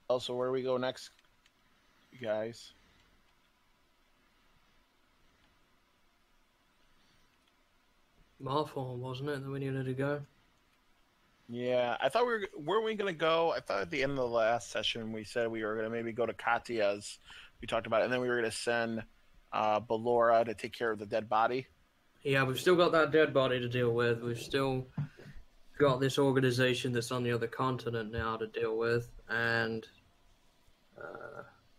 Also, where do we go next, you guys? Marfall, wasn't it, that we needed to go? Yeah, I thought were we going to go? I thought at the end of the last session we said we were going to maybe go to Katya's. We talked about it, and then we were going to send Belora to take care of the dead body. Yeah, we've still got that dead body to deal with. We've still got this organization that's on the other continent now to deal with, and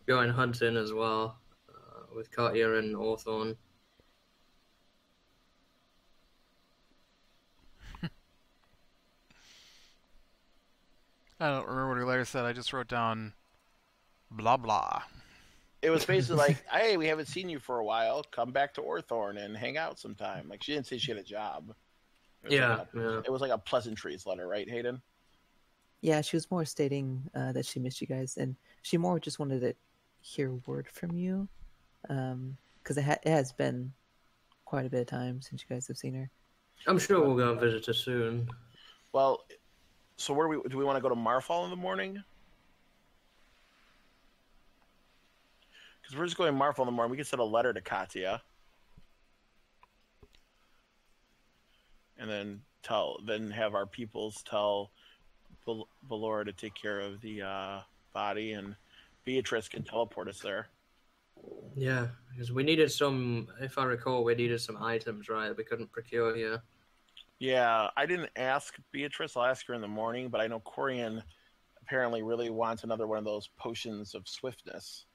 going hunting as well with Katya and Hawthorne. I don't remember what her letter said. I just wrote down blah blah. It was basically like, "Hey, we haven't seen you for a while. Come back to Orthorn and hang out sometime." Like she didn't say she had a job. Yeah. It was like a pleasantries letter, right, Hayden? Yeah, she was more stating that she missed you guys, and she more just wanted to hear word from you, because it has been quite a bit of time since you guys have seen her. I'm sure we'll go and visit her soon. Well, so where do we want to go to Marfall in the morning? Because we're just going to Marfall in the morning. We can send a letter to Katya, and then have our peoples tell Belora to take care of the body, and Beatrice can teleport us there. Yeah, because we needed some. If I recall, we needed some items, right? We couldn't procure here. Yeah, I didn't ask Beatrice. I'll ask her in the morning, but I know Corian apparently really wants another one of those potions of swiftness.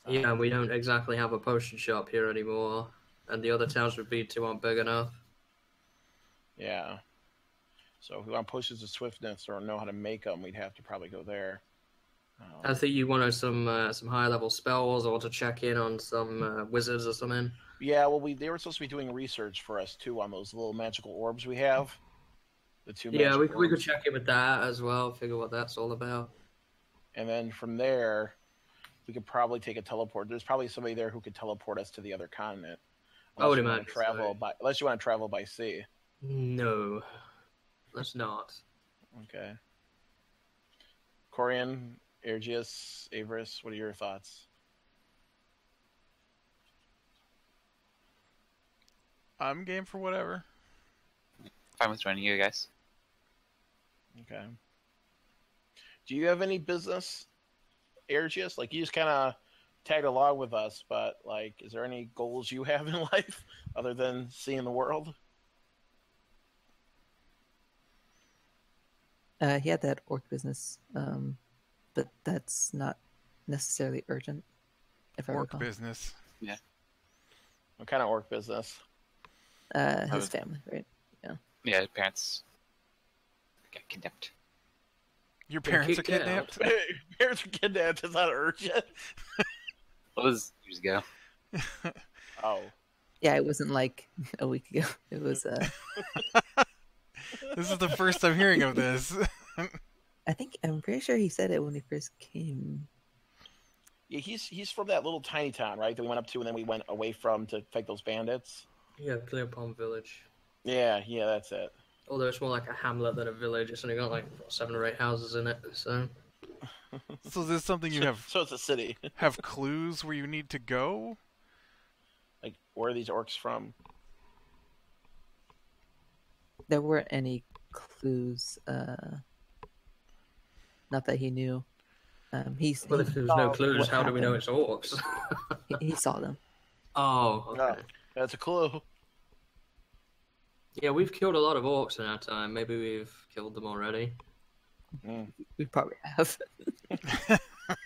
Yeah, we don't exactly have a potion shop here anymore, and the other towns we've been to aren't big enough. Yeah. So if we want potions of swiftness or know how to make them, we'd have to probably go there. I think you wanted some higher level spells, or to check in on some wizards or something. Yeah, well, they were supposed to be doing research for us too on those little magical orbs we have. The two. Yeah, we could check in with that as well. Figure what that's all about. And then from there, we could probably take a teleport. There's probably somebody there who could teleport us to the other continent. I would imagine. Unless you want to travel by sea. No, let's not. Okay. Corian, Ergius, Averis, what are your thoughts? I'm game for whatever. Fine with joining you guys. Okay. Do you have any business, Ergius? Like, you just kind of tagged along with us, but, like, is there any goals you have in life other than seeing the world? He had that orc business, but that's not necessarily urgent. If I Orc recall. business. Yeah. What kind of orc business? His family, right? Yeah. Yeah, his parents got kidnapped. Your parents are kicked out. kidnapped? Parents are kidnapped. Is that urgent? It was years ago. Oh. Yeah, it wasn't like a week ago. It was. This is the first I'm hearing of this. I'm pretty sure he said it when he first came. Yeah, he's from that little tiny town, right? That we went up to, and then we went away from to fight those bandits. Yeah, Clear Palm Village. Yeah, that's it. Although it's more like a hamlet than a village. It's only got like 7 or 8 houses in it. So. So is this something you have? So it's a city. Have clues where you need to go? Like, where are these orcs from? There weren't any clues. Not that he knew. But if there's no clues, how do we know it's orcs? he saw them. Oh, okay. Oh, that's a clue. Yeah, we've killed a lot of orcs in our time. Maybe we've killed them already. Mm. We probably have.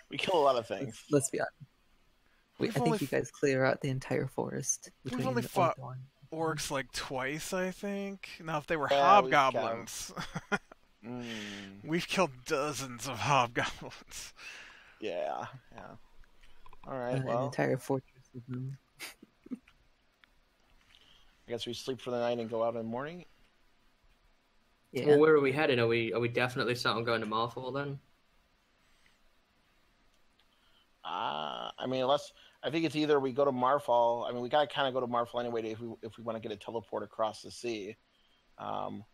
We kill a lot of things. Let's be honest. I think you guys clear out the entire forest. We've only fought orcs like twice, I think. Now, if they were Yeah, hobgoblins, We've we've killed dozens of hobgoblins. Yeah. All right. An entire fortress of them. I guess we sleep for the night and go out in the morning. Yeah. Well, where are we heading? Are we definitely set on going to Marfall then? I mean, I think it's either we go to Marfall. I mean, we gotta kind of go to Marfall anyway if we want to get a teleport across the sea.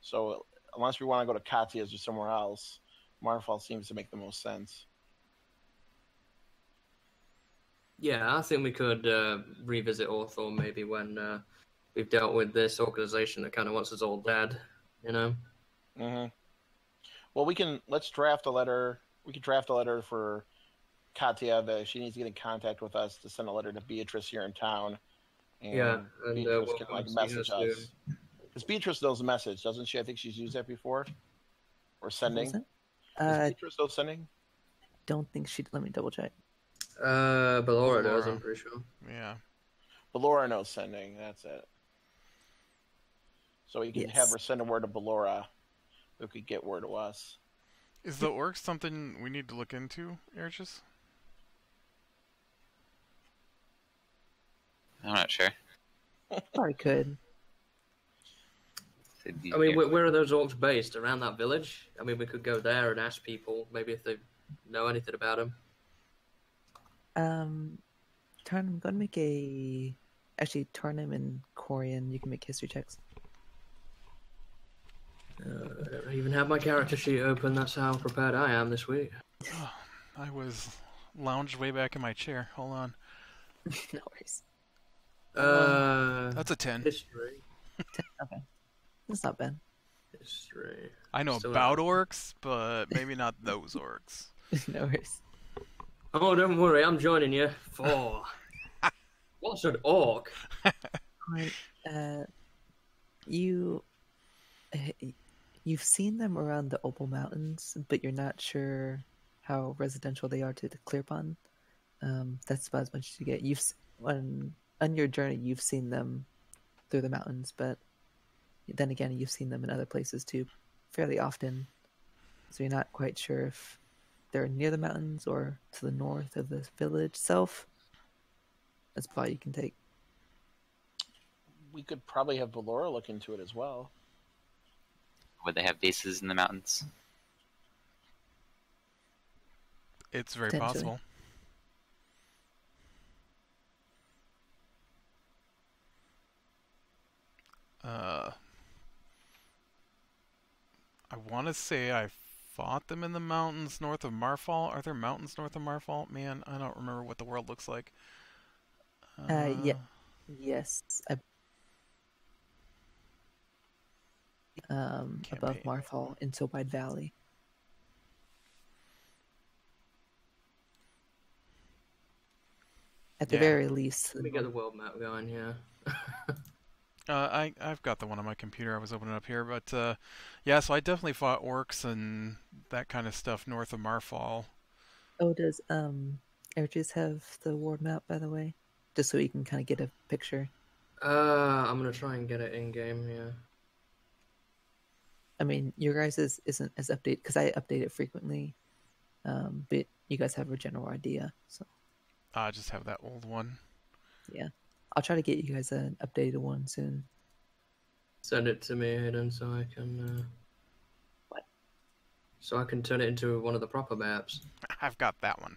So unless we want to go to Katya's or somewhere else, Marfall seems to make the most sense. Yeah, I think we could revisit Hawthorne maybe when we've dealt with this organization that kind of wants us all dead, you know? Mm-hmm. Well, let's draft a letter. We could draft a letter for Katya that she needs to get in contact with us to send a letter to Beatrice here in town. And Yeah, and Beatrice we'll can come like see her message soon. us. Because Beatrice knows the message, doesn't she? I think she's used that before. Or What sending. was it? Is Beatrice still sending? Don't think she. Let me double check. Ballora does, Ballora. I'm pretty sure. Yeah. Ballora knows sending. That's it. So you can have Yes. her send a word to Ballora, who could get word to us. Is the orcs something we need to look into, Ergis? I'm not sure. Probably could. I mean, where are those orcs based? Around that village? I mean, we could go there and ask people, maybe if they know anything about them. Turn. I'm gonna make a. Actually, Tarnum and Corian, you can make history checks. I don't even have my character sheet open. That's how prepared I am this week. I was lounged way back in my chair. Hold on. No worries. That's a 10. History. Okay, that's not bad. History. I know Still about orcs, but maybe not those orcs. No worries. Oh, don't worry, I'm joining you. 4. What's an orc? Alright, you've seen them around the Opal Mountains, but you're not sure how residential they are to the Clearpond. That's about as much as you get. On your journey, you've seen them through the mountains, but then again, you've seen them in other places too, fairly often. So you're not quite sure if they're near the mountains or to the north of the village itself. That's about all you can take. We could probably have Ballora look into it as well. Would they have bases in the mountains? It's very Potentially. possible. I want to say I fought them in the mountains north of Marfall. Are there mountains north of Marfall? Man, I don't remember what the world looks like. Yeah, yes. Above Campaign. Marfall into Wide Valley. At the Yeah. very least, Let me get the world map going here. I've got the one on my computer. I was opening it up here, but yeah. So I definitely fought orcs and that kind of stuff north of Marfall. Oh, does Ergis have the ward map, by the way? Just so you can kind of get a picture. I'm gonna try and get it in game here. I mean, your guys' isn't as updated because I update it frequently, but you guys have a general idea. So I just have that old one. yeah, I'll try to get you guys an updated one soon. Send it to me, Hayden, so I can. What? So I can turn it into one of the proper maps. I've got that one.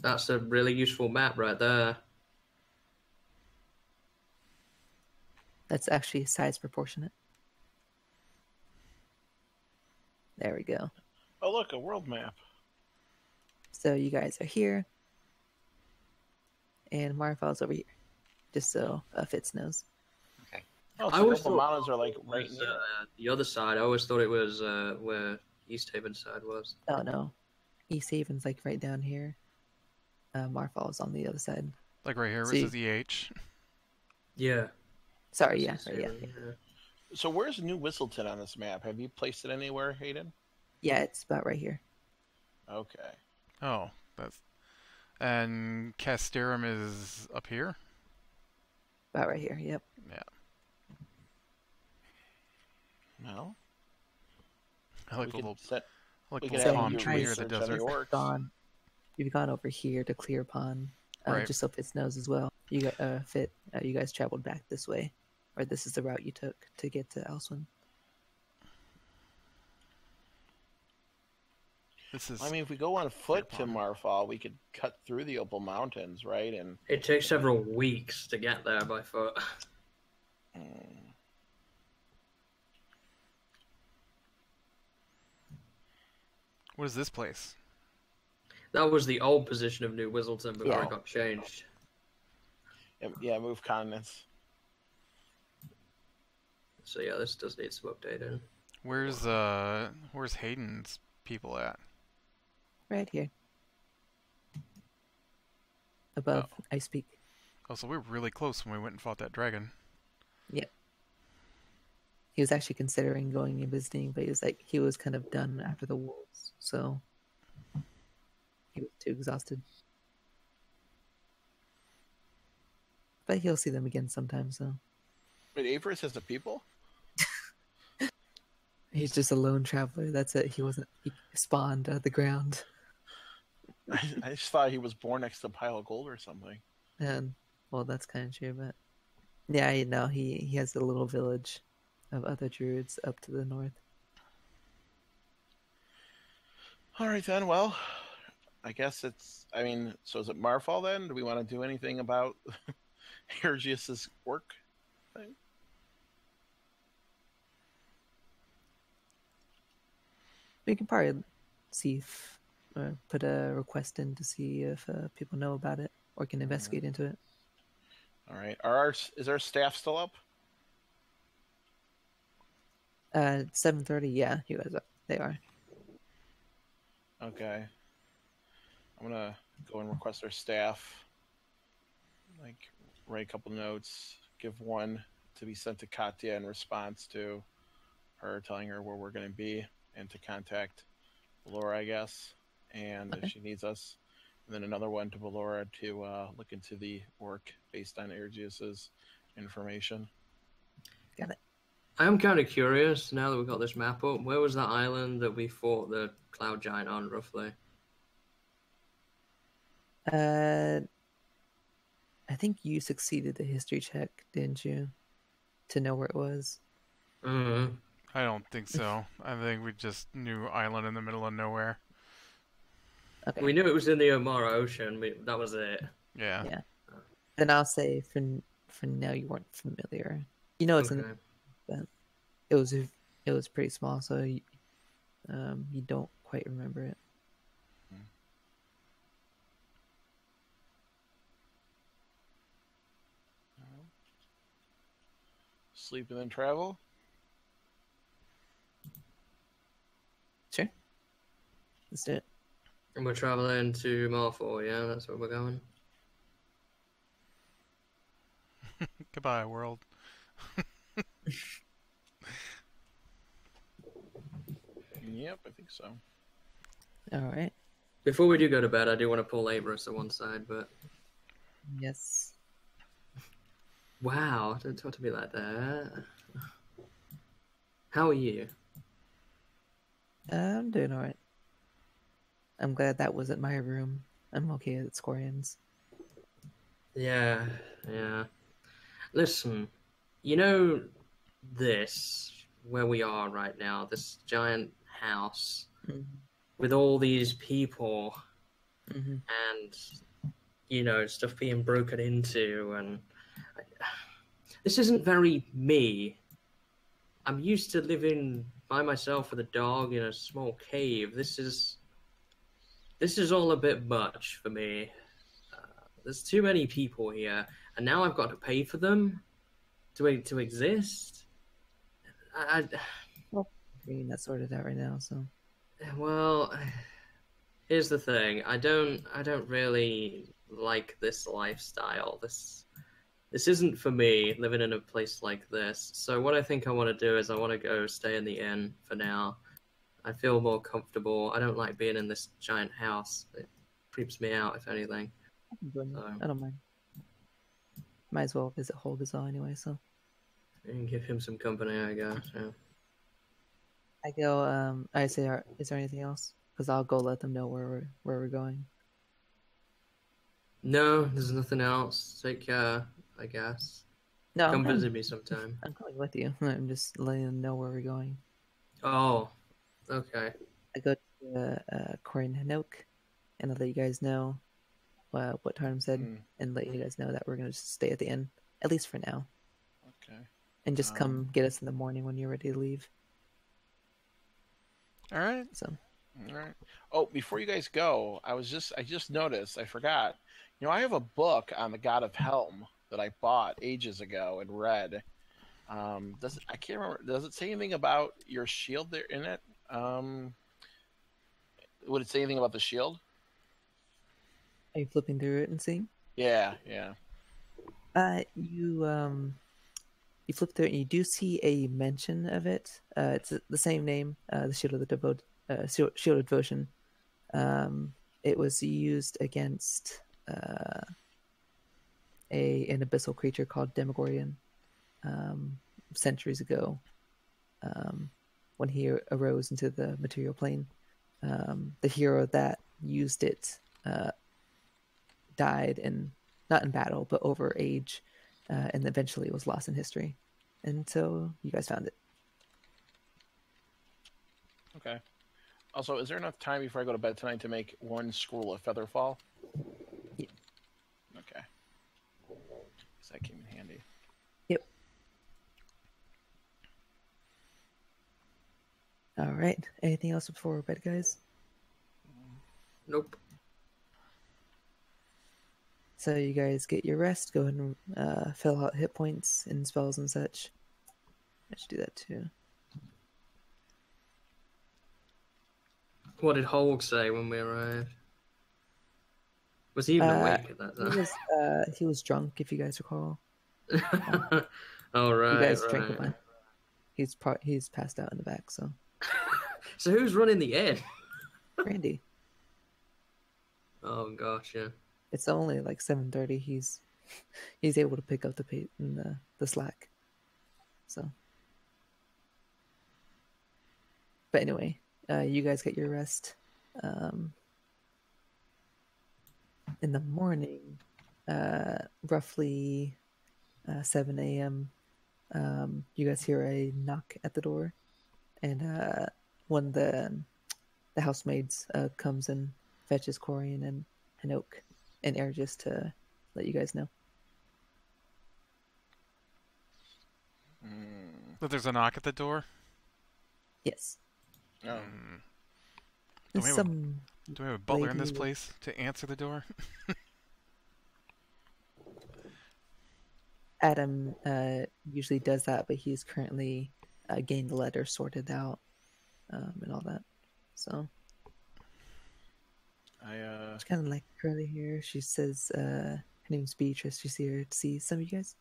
That's a really useful map right there. That's actually size proportionate. There we go. Oh, look, a world map. So you guys are here, and Marfall's over here, just so Fitz knows. Oh, I so always the thought mountains are like it right was, near. the other side. I always thought it was where East Haven side was. Oh no, East Haven's like right down here. Marfall's on the other side. Like right here, See. this is EH. Yeah. Sorry, yeah, East right, yeah, Haven, yeah. So where's New Whistleton on this map? Have you placed it anywhere, Hayden? Yeah, it's about right here. Okay. Oh, that's. And Casterum is up here. About right here. Yep. Yeah. No. I like We the could little, set. I like we the could little have palm you tree or the research on desert. the orcs. You've gone over here to Clear Pond, Right. just so Fitz knows as well. You guys traveled back this way, or this is the route you took to get to Elswyn. This is I mean, if we go on foot to Pond. Marfall, we could cut through the Opal Mountains, right? And It takes several weeks to get there by foot. mm, What is this place? That was the old position of New Whistleton before Yeah. it got changed. yeah, move continents. So yeah, this does need some updating. Where's Hayden's people at? Right here. Above Ice Peak. Oh, so we were really close when we went and fought that dragon. He was actually considering going and visiting, but he was kind of done after the wolves, so he was too exhausted. But he'll see them again sometime, so Wait, Averis has the people? he's just a lone traveler. That's it. He spawned out of the ground. I just thought he was born next to a pile of gold or something. And well, that's kind of true, but yeah, he has a little village of other druids up to the north. All right then. Well, I guess it's. I mean, so is it Marfall then? Do we want to do anything about Ergius's work thing? We can probably see if put a request in to see if people know about it or can investigate into it. All right. Is our staff still up? 7:30. Yeah, you guys are. They are. Okay. I'm gonna go and request our staff. Like, write a couple notes. Give one to be sent to Katya in response to her telling her where we're going to be, and to contact Valora, I guess, and Okay. if she needs us. And then another one to Valora to look into the work based on Ergius's information. Got it. I am kind of curious now that we've got this map up. Where was that island that we fought the cloud giant on, roughly? I think you succeeded the history check, didn't you? To know where it was. Mm-hmm. I don't think so. I think we just knew island in the middle of nowhere. Okay. We knew it was in the Omara Ocean. That was it. Yeah. Yeah. Then I'll say for now you weren't familiar. You know it's Okay. it was pretty small, so you don't quite remember it. Sleep and then travel. Sure. Let's do it. And we're traveling to Marfall, yeah? That's where we're going? Goodbye, world. Yep, I think so. All right. Before we do go to bed, I do want to pull Abris to one side, but... Yes. Wow, don't talk to me like that. How are you? I'm doing all right. I'm glad that wasn't my room. I'm okay at Scorian's. Yeah. Listen, you know this, where we are right now, this giant house Mm-hmm. with all these people Mm-hmm. and, you know, stuff being broken into, and this isn't very me. I'm used to living by myself with a dog in a small cave. This is all a bit much for me. There's too many people here, and now I've got to pay for them to exist. Getting that sorted out right now, so Well, here's the thing. I don't really like this lifestyle. This isn't for me, living in a place like this. So what I think I want to do is I want to go stay in the inn for now. I feel more comfortable. I don't like being in this giant house. It creeps me out, if anything. I can join you. So- I don't mind. Might as well visit Holgazal anyway, so And give him some company, I guess. Yeah. I go. I say, is there anything else? Because I'll go let them know where we're going. No, there's nothing else. Take care, I guess. No, Come visit me sometime. I'm coming with you. I'm just letting them know where we're going. Oh, okay. I go Corin Hanoke, and I'll let you guys know what Tarnum said, and let you guys know that we're going to just stay at the inn, at least for now. Okay. And just come get us in the morning when you're ready to leave. All right. So. All right. Oh, before you guys go, I just noticed, I forgot. I have a book on the God of Helm that I bought ages ago and read. I can't remember. Does it say anything about your shield there in it? Would it say anything about the shield? Are you flipping through it and seeing? Yeah. You flip through it and you do see a mention of it. It's the same name, the Shield of the Shield of Devotion. It was used against an abyssal creature called Demogorgon centuries ago, when he arose into the material plane. The hero that used it died not in battle, but over age, and eventually it was lost in history. And so you guys found it. Okay. Also, is there enough time before I go to bed tonight to make one scroll of Featherfall? Yeah. Okay. So that came in handy. Yep. All right. Anything else before bed, guys? Nope. So you guys get your rest. Go ahead and fill out hit points and spells and such. I should do that too. What did Holg say when we arrived? Was he even awake at that time? He was drunk, if you guys recall. Oh, right. You guys drank a bunch. He's passed out in the back. So. So who's running the inn? Randy. Oh gosh, yeah. It's only like 7:30. He's able to pick up the slack. So. But anyway, you guys get your rest. In the morning, roughly 7 a.m., you guys hear a knock at the door, and one of the housemaids comes and fetches Corian and Hanoke and Ergis to let you guys know. But there's a knock at the door? Yes. Oh. Do we have a butler in this place to answer the door? Adam usually does that, but he's currently getting the letter sorted out and all that. So it's kind of like curly here. She says her name's Beatrice. She's here to see some of you guys.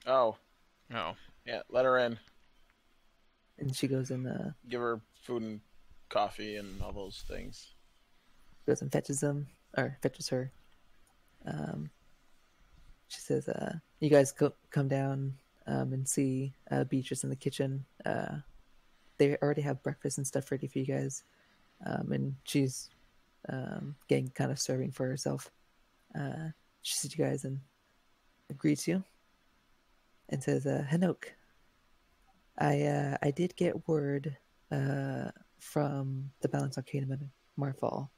Oh. Oh. Yeah, let her in. And she goes and give her food and coffee and all those things. Goes and fetches her. She says, you guys come down and see Beatrice in the kitchen. They already have breakfast and stuff ready for you guys. And she's getting kind of serving for herself. She sees you guys and greets you and says, Hanoke, I did get word from the Balance Arcanum and Marfall.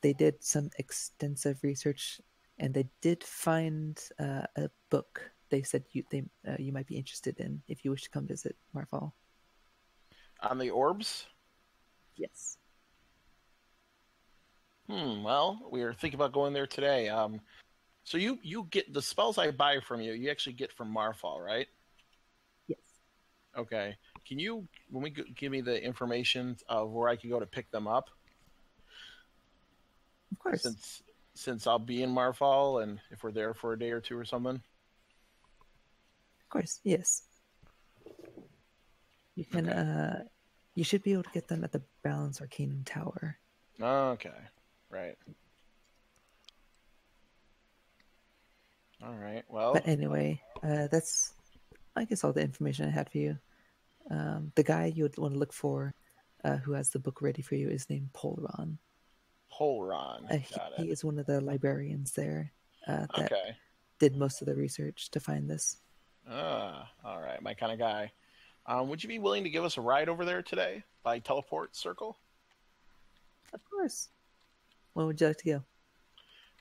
They did some extensive research, and they did find a book. They said you might be interested in if you wish to come visit Marfall. On the orbs? Yes. Well, we were thinking about going there today. So you get the spells I buy from you. You actually get from Marfall, right? Yes. Okay. Can you, give me the information of where I can go to pick them up? Of course. Since I'll be in Marfall, and if we're there for a day or two or something. Of course, yes. You can. Okay. You should be able to get them at the Balance Arcanum Tower. Okay. Right. All right. Well. But anyway, that's, I guess, all the information I had for you. The guy you would want to look for, who has the book ready for you, is named Polron. Polron. Got it. He is one of the librarians there that okay. did most of the research to find this. All right. My kind of guy. Would you be willing to give us a ride over there today by teleport circle? Of course. When would you like to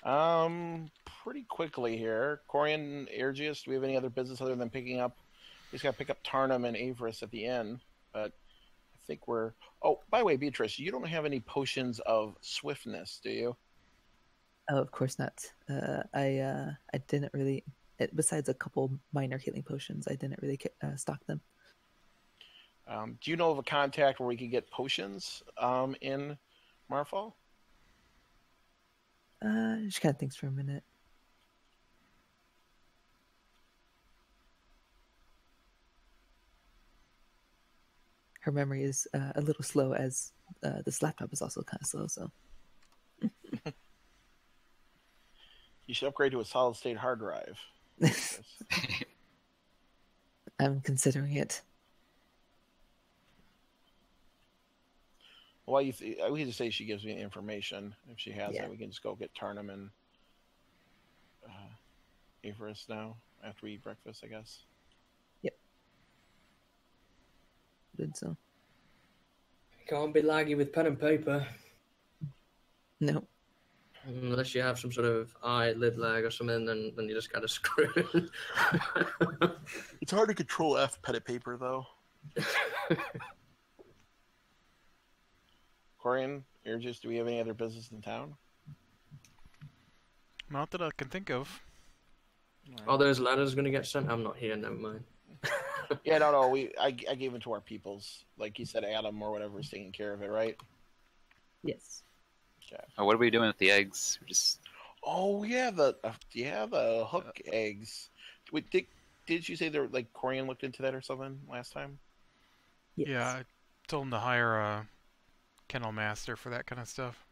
go? Pretty quickly here. Corian, Airgius, do we have any other business other than picking up? We just got to pick up Tarnum and Avarice at the inn, but I think we're. Oh, by the way, Beatrice, you don't have any potions of swiftness, do you? Oh, of course not. I didn't really. Besides a couple minor healing potions, I didn't really stock them. Do you know of a contact where we could get potions in Marfall? She kind of thinks for a minute. Her memory is a little slow, as this laptop is also kind of slow. So You should upgrade to a solid state hard drive. I'm considering it. Well, we can just say she gives me the information. If she has Yeah. it, we can just go get Tarnum and Avarice now after we eat breakfast, I guess. Yep. Good. So Can't be laggy with pen and paper. no. Unless you have some sort of eyelid lag or something, then you just gotta screw it. It's hard to control F pen and paper, though. Corian, Airgius, do we have any other business in town? Not that I can think of. Are those ladders gonna get sent? I'm not here, never mind. Yeah, no. I gave them to our peoples. Like you said, Adam or whatever is taking care of it, right? Yes. Okay. Oh, what are we doing with the eggs? We're just Oh yeah, the hook eggs. Wait, did you say there like Corian looked into that or something last time? Yes. Yeah, I told him to hire a kennel master for that kind of stuff.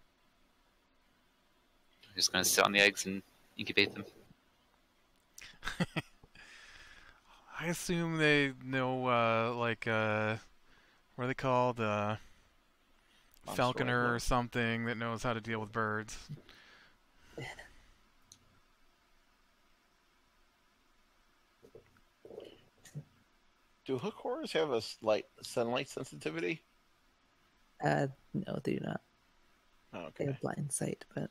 just gonna sit on the eggs and incubate them. I assume they know, what are they called? Falconer or something that knows how to deal with birds. Do hook horrors have a slight sunlight sensitivity? No, they do not. Oh, They okay. have blind sight, but.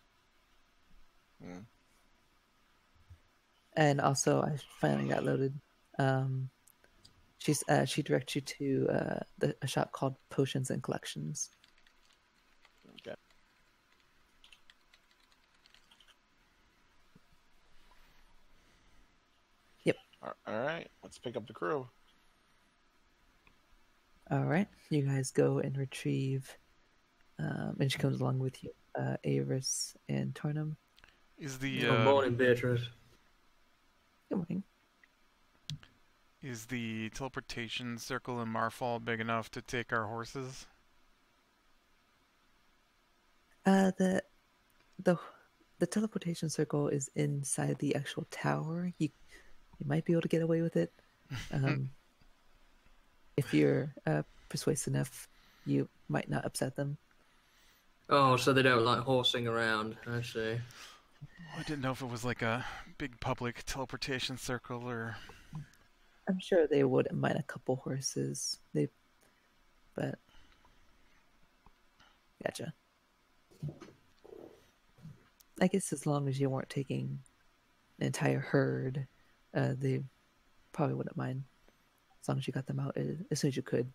Hmm. And also, I finally got loaded. She directs you to a shop called Potions and Collections. Okay. Yep. All right. Let's pick up the crew. All right, you guys go and retrieve, and she comes along with you, Avarice and Tarnum. Is the Good morning, Beatrice. Good morning. is the teleportation circle in Marfall big enough to take our horses? The teleportation circle is inside the actual tower. You might be able to get away with it. If you're persuasive enough, you might not upset them. Oh, so they don't like horsing around. I see. I didn't know if it was like a big public teleportation circle or... I'm sure they wouldn't mind a couple horses. But gotcha. I guess as long as you weren't taking an entire herd, they probably wouldn't mind. As long as you got them out as soon as you could.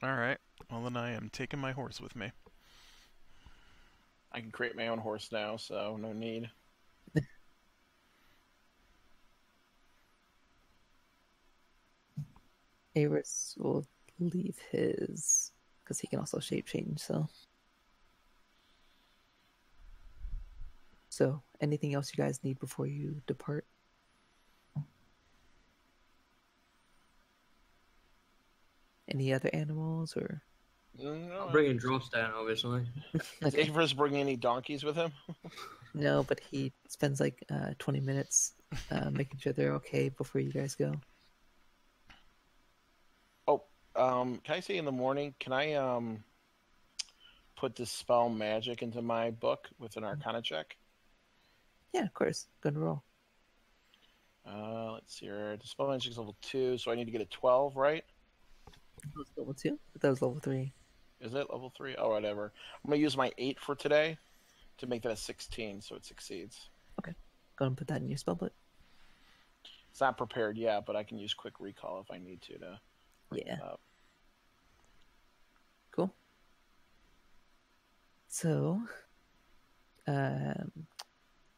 Alright, well then I am taking my horse with me. I can create my own horse now, so no need. Aris will leave his, because he can also shape change. So anything else you guys need before you depart? Any other animals or? No, I'm bringing drops down, obviously. Is Avarice bringing any donkeys with him? No, but he spends like 20 minutes making sure they're okay before you guys go. Oh, can I say in the morning? Can I put this spell magic into my book with an Arcana check? Yeah, of course. Go and roll. Let's see here. The spell magic is level 2, so I need to get a 12, right? That was level 2? But that was level 3. Is it level 3? Oh, whatever. I'm gonna use my 8 for today to make that a 16, so it succeeds. Go and put that in your spell book. It's not prepared yet, but I can use quick recall if I need to bring Yeah. it up. Cool. So,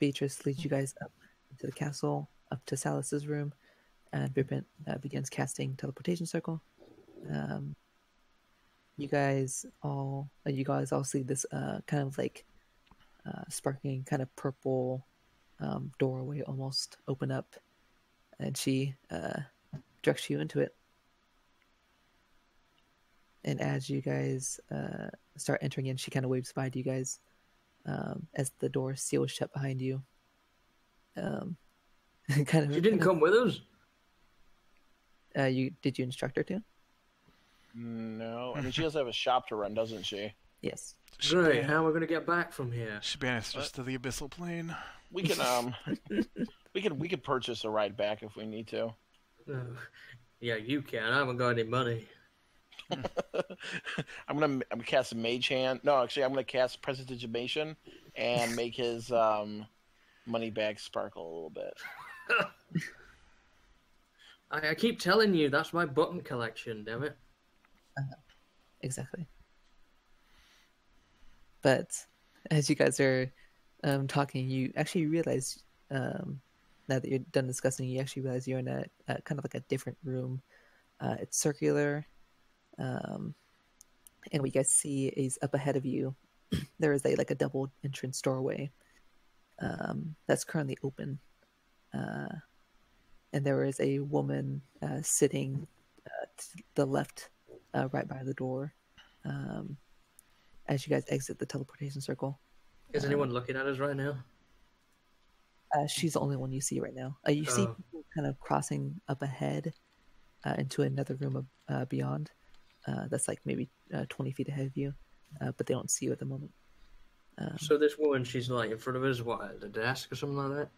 Beatrice leads you guys up into the castle, up to Salus's room, and Bipin begins casting teleportation circle. You guys all see this kind of like sparkling, kind of purple doorway almost open up, and she directs you into it. And as you guys start entering in, she kind of waves by to you guys as the door seals shut behind you. She didn't come with us. Did you instruct her to? No, I mean she does have a shop to run, doesn't she? Yes. Great. How are we going to get back from here? She banished us to the abyssal plane. We can we could purchase a ride back if we need to. Yeah, you can. I haven't got any money. I'm gonna cast a mage hand. No, actually, I'm gonna cast prestidigitation and make his money bag sparkle a little bit. I keep telling you, that's my button collection, damn it. Exactly. But as you guys are talking, you actually realize, now that you're done discussing, you actually realize you're in a kind of like a different room. It's circular. And what you guys see is up ahead of you, there is a double entrance doorway that's currently open. And there is a woman sitting to the left, right by the door, as you guys exit the teleportation circle. Is anyone looking at us right now? She's the only one you see right now. You see people kind of crossing up ahead into another room beyond. That's like maybe 20 feet ahead of you, but they don't see you at the moment. So this woman, she's like in front of us, what, at the desk or something like that?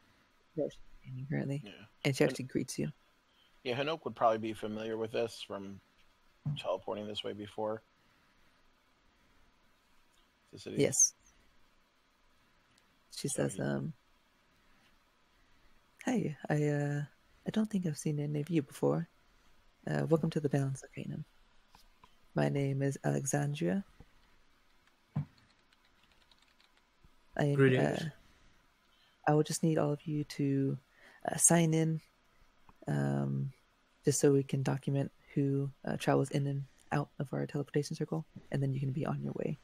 Yeah, she's standing currently, Yeah. and she actually greets you. Yeah, Hanoke would probably be familiar with this from teleporting this way before. Yes. She says, "Hey, I don't think I've seen any of you before. Welcome to the Balance Arcanum. My name is Alexandria. Greetings. I will just need all of you to sign in, just so we can document who travels in and out of our teleportation circle, and then you can be on your way."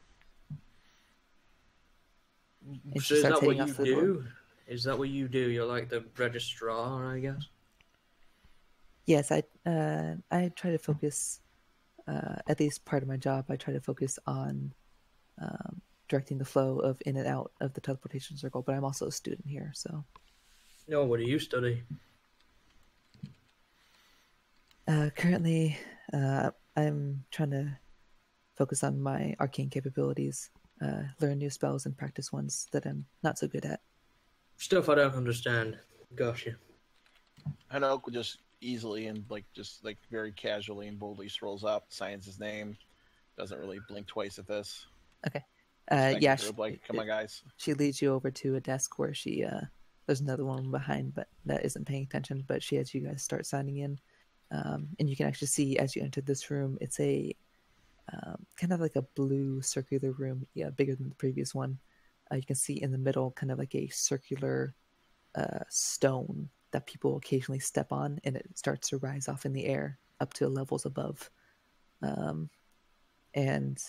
And So she is starts that what heading you off to the door. do? Is that what you do? You're like the registrar, I guess? Yes, I try to focus, at least part of my job, I try to focus on directing the flow of in and out of the teleportation circle, but I'm also a student here, so. No, what do you study? Currently, I'm trying to focus on my arcane capabilities, learn new spells and practice ones that I'm not so good at. Stuff I don't understand. Gotcha. Hanoke would just easily and very casually and boldly strolls up, signs his name, doesn't really blink twice at this. Okay. Thank Yeah. you, group, like, come on, guys. She leads you over to a desk where she there's another one behind, but that isn't paying attention. But she has you guys start signing in, and you can actually see as you enter this room, it's a kind of like a blue circular room, bigger than the previous one. You can see in the middle kind of like a circular stone that people occasionally step on, and it starts to rise off in the air up to levels above. And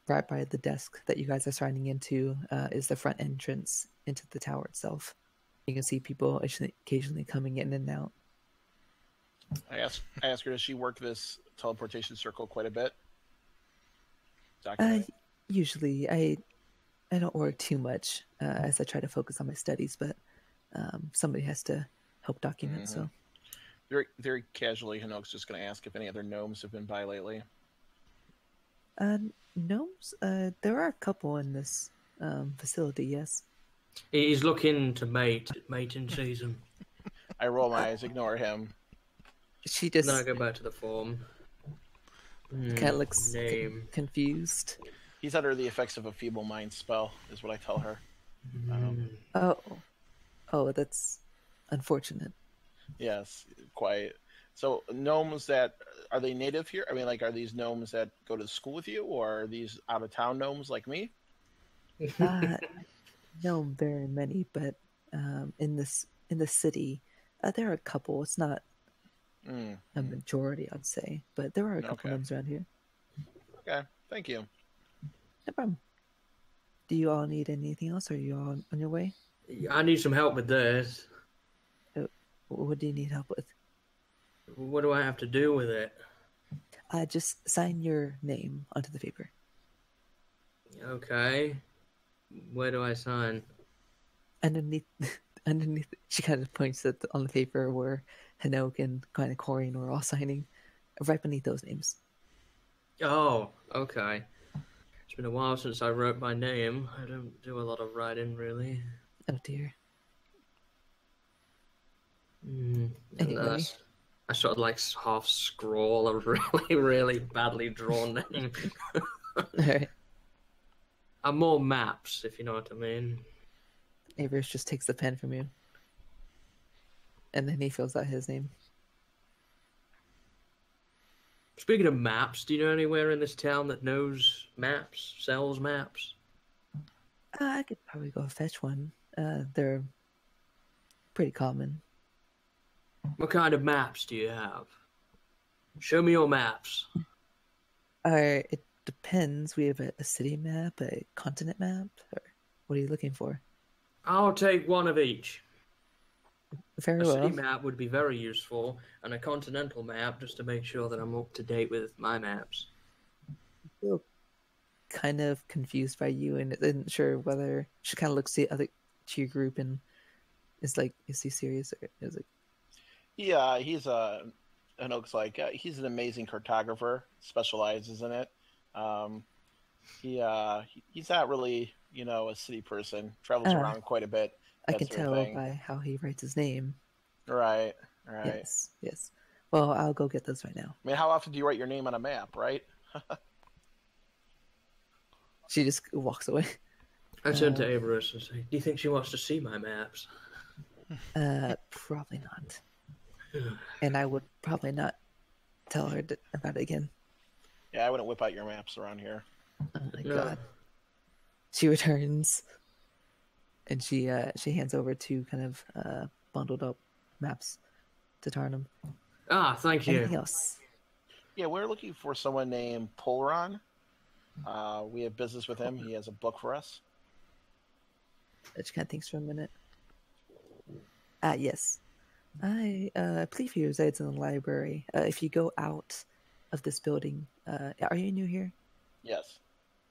right by the desk that you guys are signing into is the front entrance into the tower itself. You can see people occasionally coming in and out. I ask her, does she work this teleportation circle quite a bit? Usually, I don't work too much as I try to focus on my studies, but somebody has to help document. Mm-hmm. So very, very casually, Hanoke's just going to ask if any other gnomes have been by lately. Gnomes, there are a couple in this facility. Yes. He's looking to mating season. I roll my eyes, ignore him. She just. Then I go back to the form. Kind of looks Name. confused. He's under the effects of a feeble mind spell, is what I tell her. Oh, that's unfortunate. Yes, quite. So gnomes that are they native here? I mean, like, are these gnomes that go to school with you, or are these out of town gnomes like me? No, very many, but in the city, there are a couple. It's not a majority, I'd say, but there are a couple Okay. gnomes around here. Okay, thank you. No problem. Do you all need anything else? Or are you all on your way? I need some help with this. What do you need help with? What do I have to do with it? Just sign your name onto the paper. Okay. Where do I sign? Underneath, she kind of points on the paper where Hanok and kind of Corian were all signing, right beneath those names. Oh, okay. It's been a while since I wrote my name. I don't do a lot of writing, really. Oh dear. Anyway. I sort of like half scrawl a really, really badly drawn name. All right. I'm more maps, if you know what I mean. Avers just takes the pen from you, and then he fills out his name. Speaking of maps, do you know anywhere in this town that knows maps, sells maps? I could probably go fetch one. They're pretty common. What kind of maps do you have? Show me your maps. It depends. We have a city map, a continent map, or what are you looking for? I'll take one of each. Very A well. city map would be very useful, and a continental map just to make sure that I'm up to date with my maps. Still kind of confused by you and isn't sure whether she kind of looks to your group and is like, is he serious or is it? Yeah, he's he's an amazing cartographer, specializes in it. He's not really, a city person. Travels around quite a bit. I can tell by how he writes his name. Right. Yes. Well, I'll go get those right now. I mean, how often do you write your name on a map, right? She just walks away. I turn to Averus and say, do you think she wants to see my maps? Probably not. And I would probably not tell her about it again. Yeah, I wouldn't whip out your maps around here. Oh my god. She returns, and she hands over two kind of bundled up maps to Tarnum. Ah, thank you. Anything else? Yeah, we're looking for someone named Polron. We have business with him. He has a book for us. She kind of thinks for a minute. Yes. I believe he resides in the library. If you go out of this building, are you new here? Yes.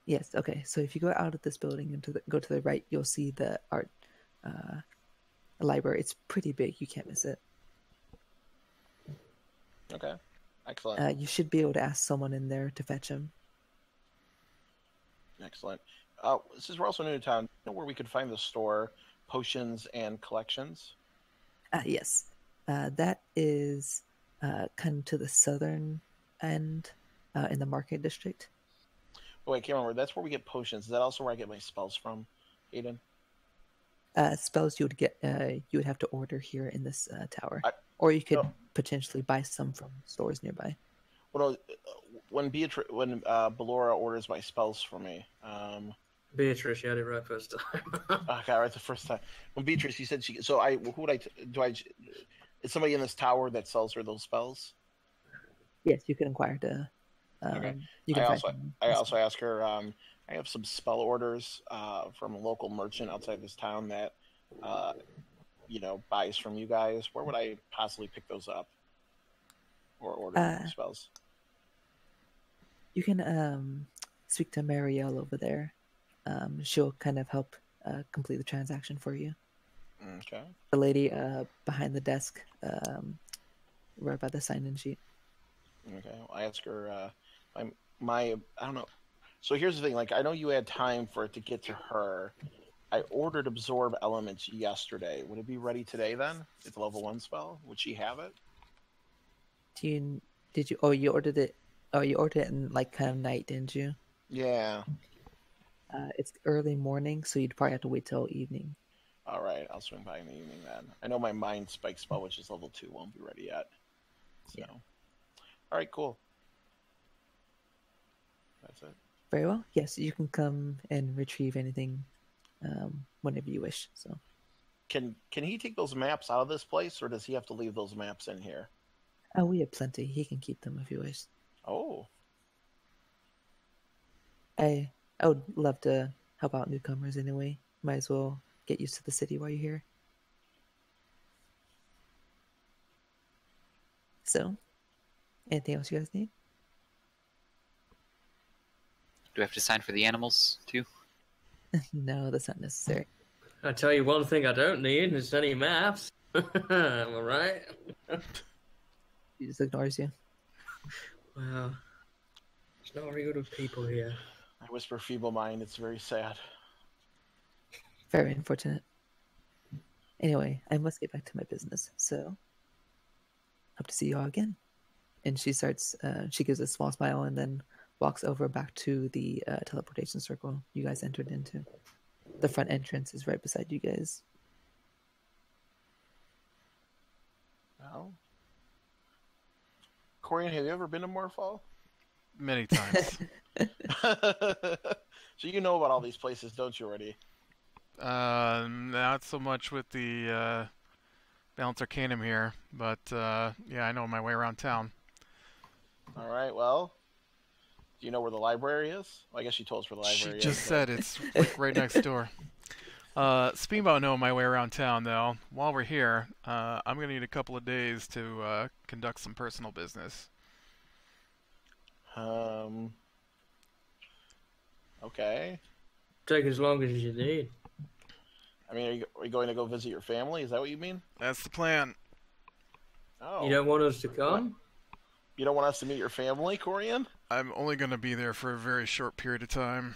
Yes. Okay. So if you go out of this building and go to the right, you'll see the art library. It's pretty big. You can't miss it. Okay. Excellent. You should be able to ask someone in there to fetch him. Excellent. Since we're also new to town, you know where we could find the store, Potions and Collections? Yes. That is kind of to the southern end in the market district. Oh, wait, I can't remember. That's where we get potions. Is that also where I get my spells from, Aiden? Spells you would have to order here in this tower, or you could potentially buy some from stores nearby. Well, no, when Ballora orders my spells for me, Beatrice, you had it right first time. okay, right the first time. When Beatrice, you said she. So who would I do? Is somebody in this tower that sells her those spells? Yes, you can inquire to. Okay. You can I also ask her. I have some spell orders from a local merchant outside this town that buys from you guys. Where would I possibly pick those up or order spells? You can speak to Marielle over there. She'll kind of help complete the transaction for you. Okay. The lady behind the desk, right by the sign-in sheet. Okay. I ask her. I don't know. So here's the thing. Like, I know you had time for it to get to her. I ordered Absorb Elements yesterday. Would it be ready today then? It's a level 1 spell. Would she have it? Did you? Oh, you ordered it Oh, you ordered it in like kind of night, didn't you? Yeah. It's early morning, so you'd probably have to wait till evening. All right, I'll swing by in the evening then. I know my mind spike spell, which is level 2, won't be ready yet. So, Yeah. all right, cool. That's it. Very well. Yes, you can come and retrieve anything whenever you wish. So, Can he take those maps out of this place, or does he have to leave those maps in here? oh, we have plenty. He can keep them if you wish. Oh, I would love to help out newcomers anyway. Might as well get used to the city while you're here. So, anything else you guys need? Do we have to sign for the animals too? No, that's not necessary. I tell you one thing I don't need is any maps. Am I right? He just ignores you. Wow. It's not very good with people here. I whisper feeble mind. It's very sad. Very unfortunate. Anyway, I must get back to my business. So, hope to see you all again. And she starts. She gives a small smile and then walks over back to the teleportation circle you guys entered into. The front entrance is right beside you guys. Well, Corian, have you ever been to Marfall? Many times. So you know about all these places, don't you, already? Not so much with the Balance Arcanum here, but yeah, I know my way around town. All right, well, do you know where the library is? Well, I guess she told us where the library She is. just said it's like right next door. Speaking about knowing my way around town, though, while we're here, I'm going to need a couple of days to conduct some personal business. Okay. Take as long as you need. I mean, are you going to go visit your family? Is that what you mean? That's the plan. Oh. You don't want us to come? You don't want us to meet your family, Corian? I'm only going to be there for a very short period of time.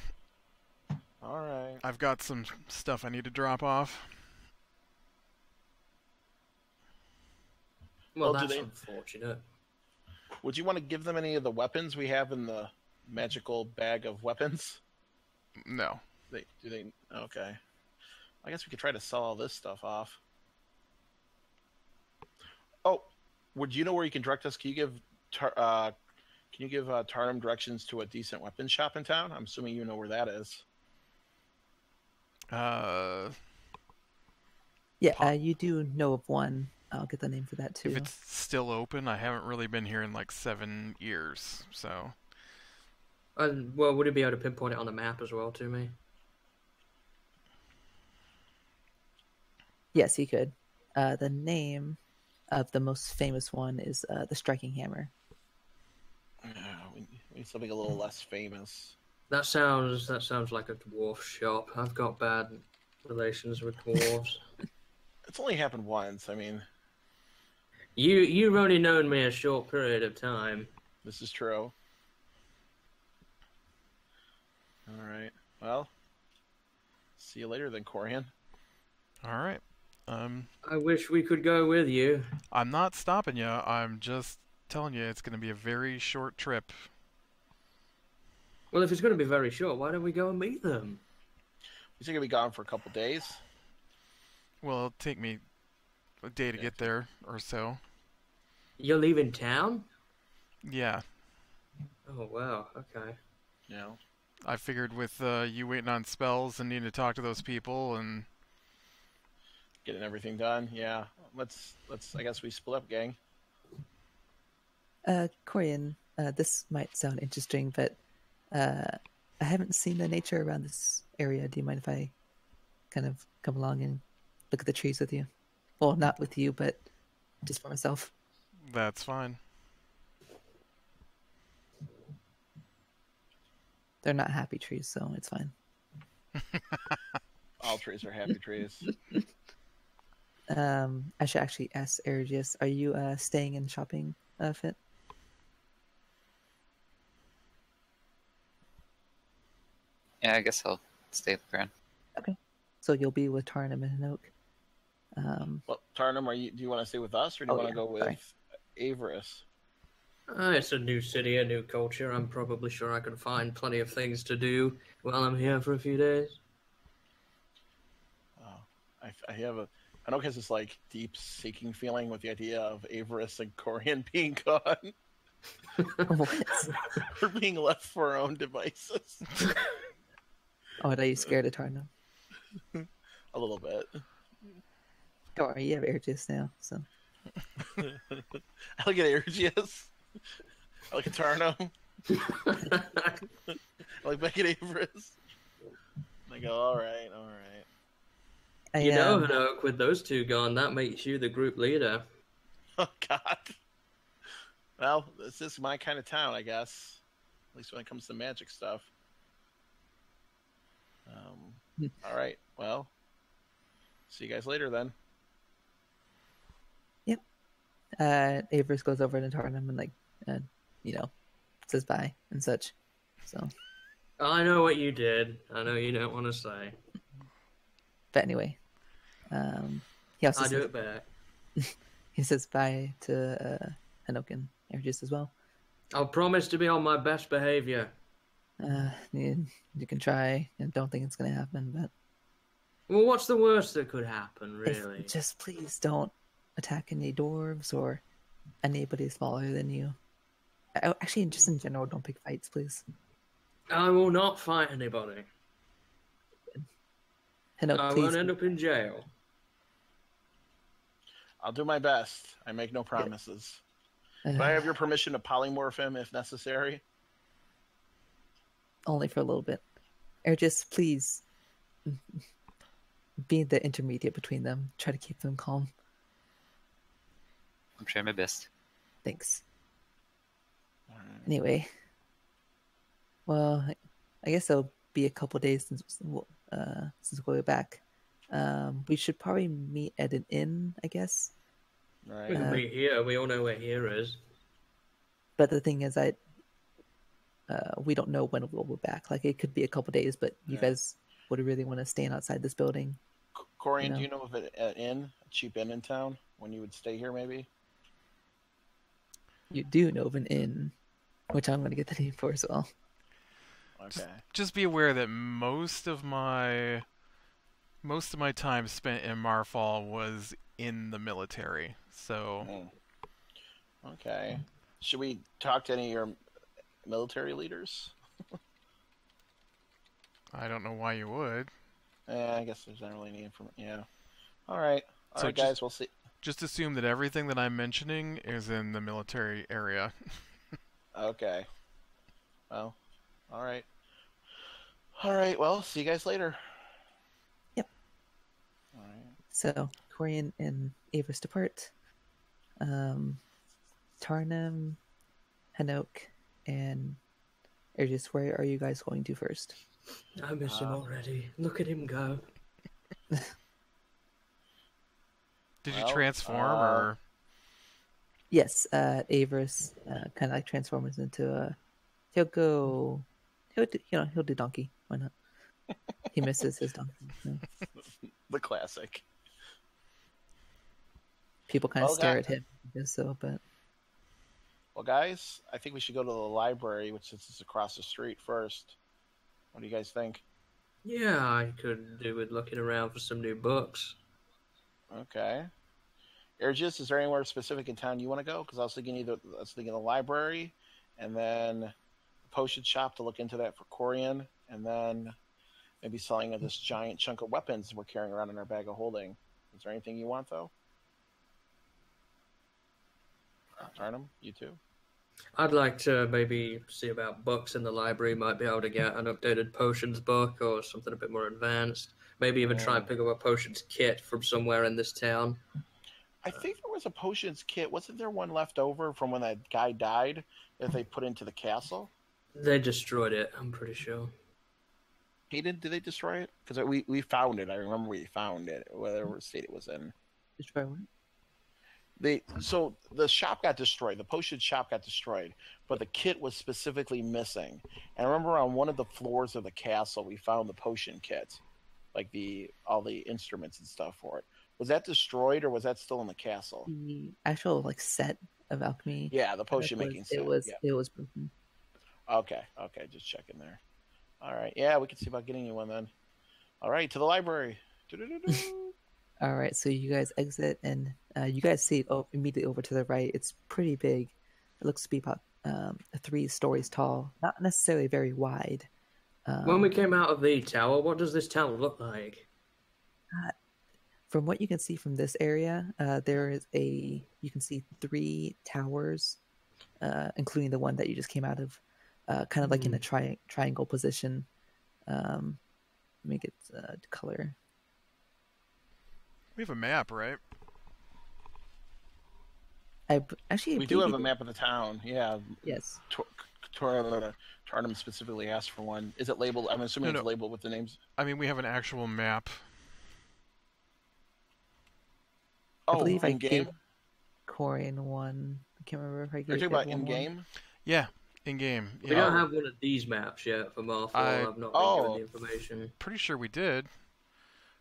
All right. I've got some stuff I need to drop off. Well, Well, do that's they- unfortunate. Would you want to give them any of the weapons we have in the magical bag of weapons? No. Do they? Okay. I guess we could try to sell all this stuff off. Oh, would you know where you can direct us? Can you give Tarnum directions to a decent weapons shop in town? I'm assuming you know where that is. Yeah, you do know of one. I'll get the name for that too. If it's still open, I haven't really been here in like 7 years, so... Well, would it be able to pinpoint it on the map as well to me? Yes, he could. The name of the most famous one is the Striking Hammer. We need something a little less famous. That sounds like a dwarf shop. I've got bad relations with dwarves. It's only happened once. I mean, You've only known me a short period of time. this is true. All right. Well, see you later then, Corian. All right. I wish we could go with you. I'm not stopping you. I'm just telling you it's going to be a very short trip. Well, if it's going to be very short, why don't we go and meet them? You think I'll be gone for a couple days? Well, it'll take me a day to get there or so. You're leaving town? Yeah. Oh, wow. Okay. Yeah. I figured with you waiting on spells and needing to talk to those people and... Getting everything done. Yeah. Let's. I guess we split up, gang. Corian, this might sound interesting, but I haven't seen the nature around this area. Do you mind if I kind of come along and look at the trees with you? Well, not with you, but just for myself. That's fine. They're not happy trees, so it's fine. All trees are happy trees. I should actually ask Erigius, are you staying in shopping fit? Yeah, I guess I'll stay around. Okay. So you'll be with Tarnum and Hinoak. Well, Tarnum, do you want to stay with us, or do you Oh, want to yeah, go with sorry. Avarice? It's a new city, a new culture. I'm probably sure I can find plenty of things to do while I'm here for a few days. I have a. Hanoka has this like deep seeking feeling with the idea of Avarice and Corian being gone. What? We're being left for our own devices. Oh, are you scared of Tarno? A little bit. Don't worry, you have air juice now, so. I look at Ergius. I look at Tarno. I look back at Avarice. And I go, all right. You know, Hanoak, with those two gone, that makes you the group leader. Oh, God. Well, this is my kind of town, I guess. At least when it comes to magic stuff. All right. Well, see you guys later then. Yep. Avarice goes over to Tarnum and says bye and such. So. I know what you did. I know you don't want to say. But anyway, he also I'll do it back. He says bye to Hanouk and Ergis as well. I'll promise to be on my best behavior. You can try. I don't think it's going to happen, but... Well, what's the worst that could happen, really? Just please don't attack any dwarves or anybody smaller than you. Actually, just in general, don't pick fights, please. I will not fight anybody. Hanouk, I won't end up in jail. I'll do my best. I make no promises. Do I have your permission to polymorph him if necessary? Only for a little bit. Ergis, please be the intermediate between them. Try to keep them calm. I'm trying my best. Thanks. Anyway, well, I guess it'll be a couple days since we'll be back. We should probably meet at an inn, I guess. Right. We can meet here. We all know where here is. But the thing is, we don't know when we'll be back. Like, it could be a couple days, but you guys would really want to stand outside this building. Corian, do you know of an inn, a cheap inn in town, when you would stay here, maybe? You do know of an inn, which I'm going to get the name for as well. Okay. Just be aware that most of my time spent in Marfall was in the military. So. Okay. Should we talk to any of your military leaders? I don't know why you would. I guess there's not really any information. Yeah. All right. All right, just, guys. We'll see. Just assume that everything that I'm mentioning is in the military area. Okay. Well. All right. All right. Well, see you guys later. Yep. All right. So, Corian and Avarice depart. Tarnum, Hanouk, and Ergis, where are you guys going to first? I miss him already. Look at him go. Did you transform or? Yes, Avarice kind of like transforms into a. He'll do donkey. Why not? He misses his donkey. So. The classic. People kind of stare at him, I guess so, but. Well, guys, I think we should go to the library, which is across the street first. What do you guys think? Yeah, I could do with looking around for some new books. Okay. Ergis, is there anywhere specific in town you want to go? Because I was thinking the library, and then the potion shop to look into that for Corian, and then maybe selling this giant chunk of weapons we're carrying around in our bag of holding. Is there anything you want, though? Arnhem, you too? I'd like to maybe see about books in the library. Might be able to get an updated potions book or something a bit more advanced. Maybe even try and pick up a potions kit from somewhere in this town. I think there was a potions kit. Wasn't there one left over from when that guy died that they put into the castle? They destroyed it, I'm pretty sure. Did they destroy it? Because we found it. I remember we found it, whatever state it was in. Destroy what? So the shop got destroyed. The potion shop got destroyed, but the kit was specifically missing. And I remember on one of the floors of the castle, we found the potion kit, like all the instruments and stuff for it. Was that destroyed, or was that still in the castle? The actual set of alchemy. Yeah, the potion making set. It was broken. Okay, just checking there. All right, yeah, we can see about getting you one then. All right, to the library. Do-do-do-do. All right, so you guys exit, and you guys see immediately over to the right. It's pretty big. It looks to be about 3 stories tall, not necessarily very wide. When we came out of the tower, what does this tower look like? From what you can see from this area, you can see 3 towers, including the one that you just came out of, kind of like in a triangle position. Let me get the color. We have a map, right? We do have a map of the town. Yeah. Yes. Tarnum specifically asked for one. Is it labeled? I'm assuming it's labeled with the names. I mean, we have an actual map. I believe I in-game? gave Corian one. I can't remember if I gave You're talking about everyone one. in-game? Yeah, in-game. We don't have one of these maps yet for Marfall. I've not been given the information. Pretty sure we did.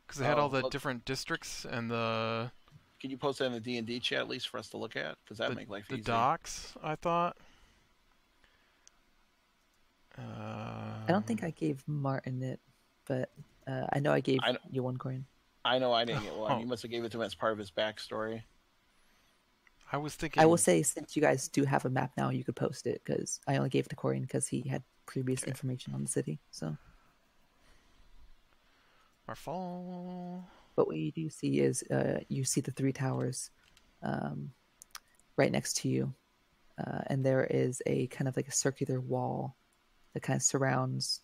Because they had all the different districts and the... Can you post that in the D&D chat at least for us to look at? Because that make life easy. The docs, I thought. I don't think I gave Martin it, but I know I gave you one, Corian. I know I didn't get one. You must have gave it to him as part of his backstory. I was thinking... I will say, since you guys do have a map now, you could post it, because I only gave it to Corian because he had previous information on the city, so... Marfall. But what you do see is you see the 3 towers right next to you, and there is a kind of like a circular wall that kind of surrounds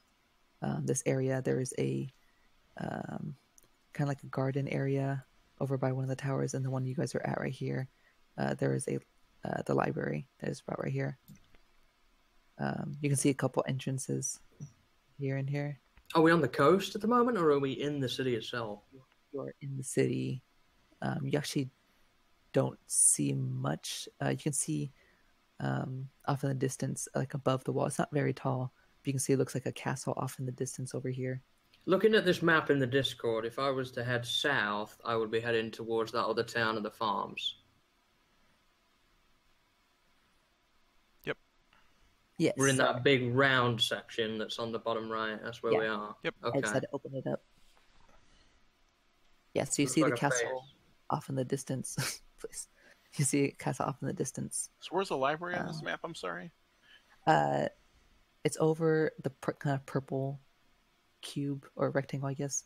this area. There is a kind of like a garden area over by one of the towers, and the one you guys are at right here. There is the library that is about right here. You can see a couple entrances here and here. Are we on the coast at the moment, or are we in the city itself? You're in the city. You actually don't see much. You can see off in the distance, like above the wall. It's not very tall, but you can see it looks like a castle off in the distance over here. Looking at this map in the Discord, if I was to head south, I would be heading towards that other town of the farms. Yep. Yes. We're in that big round section that's on the bottom right. That's where we are. Yep. I Okay. just had to open it up. Yeah, so you see the castle off in the distance. Please. You see a castle off in the distance. So where's the library on this map? I'm sorry. It's over the kind of purple cube or rectangle, I guess.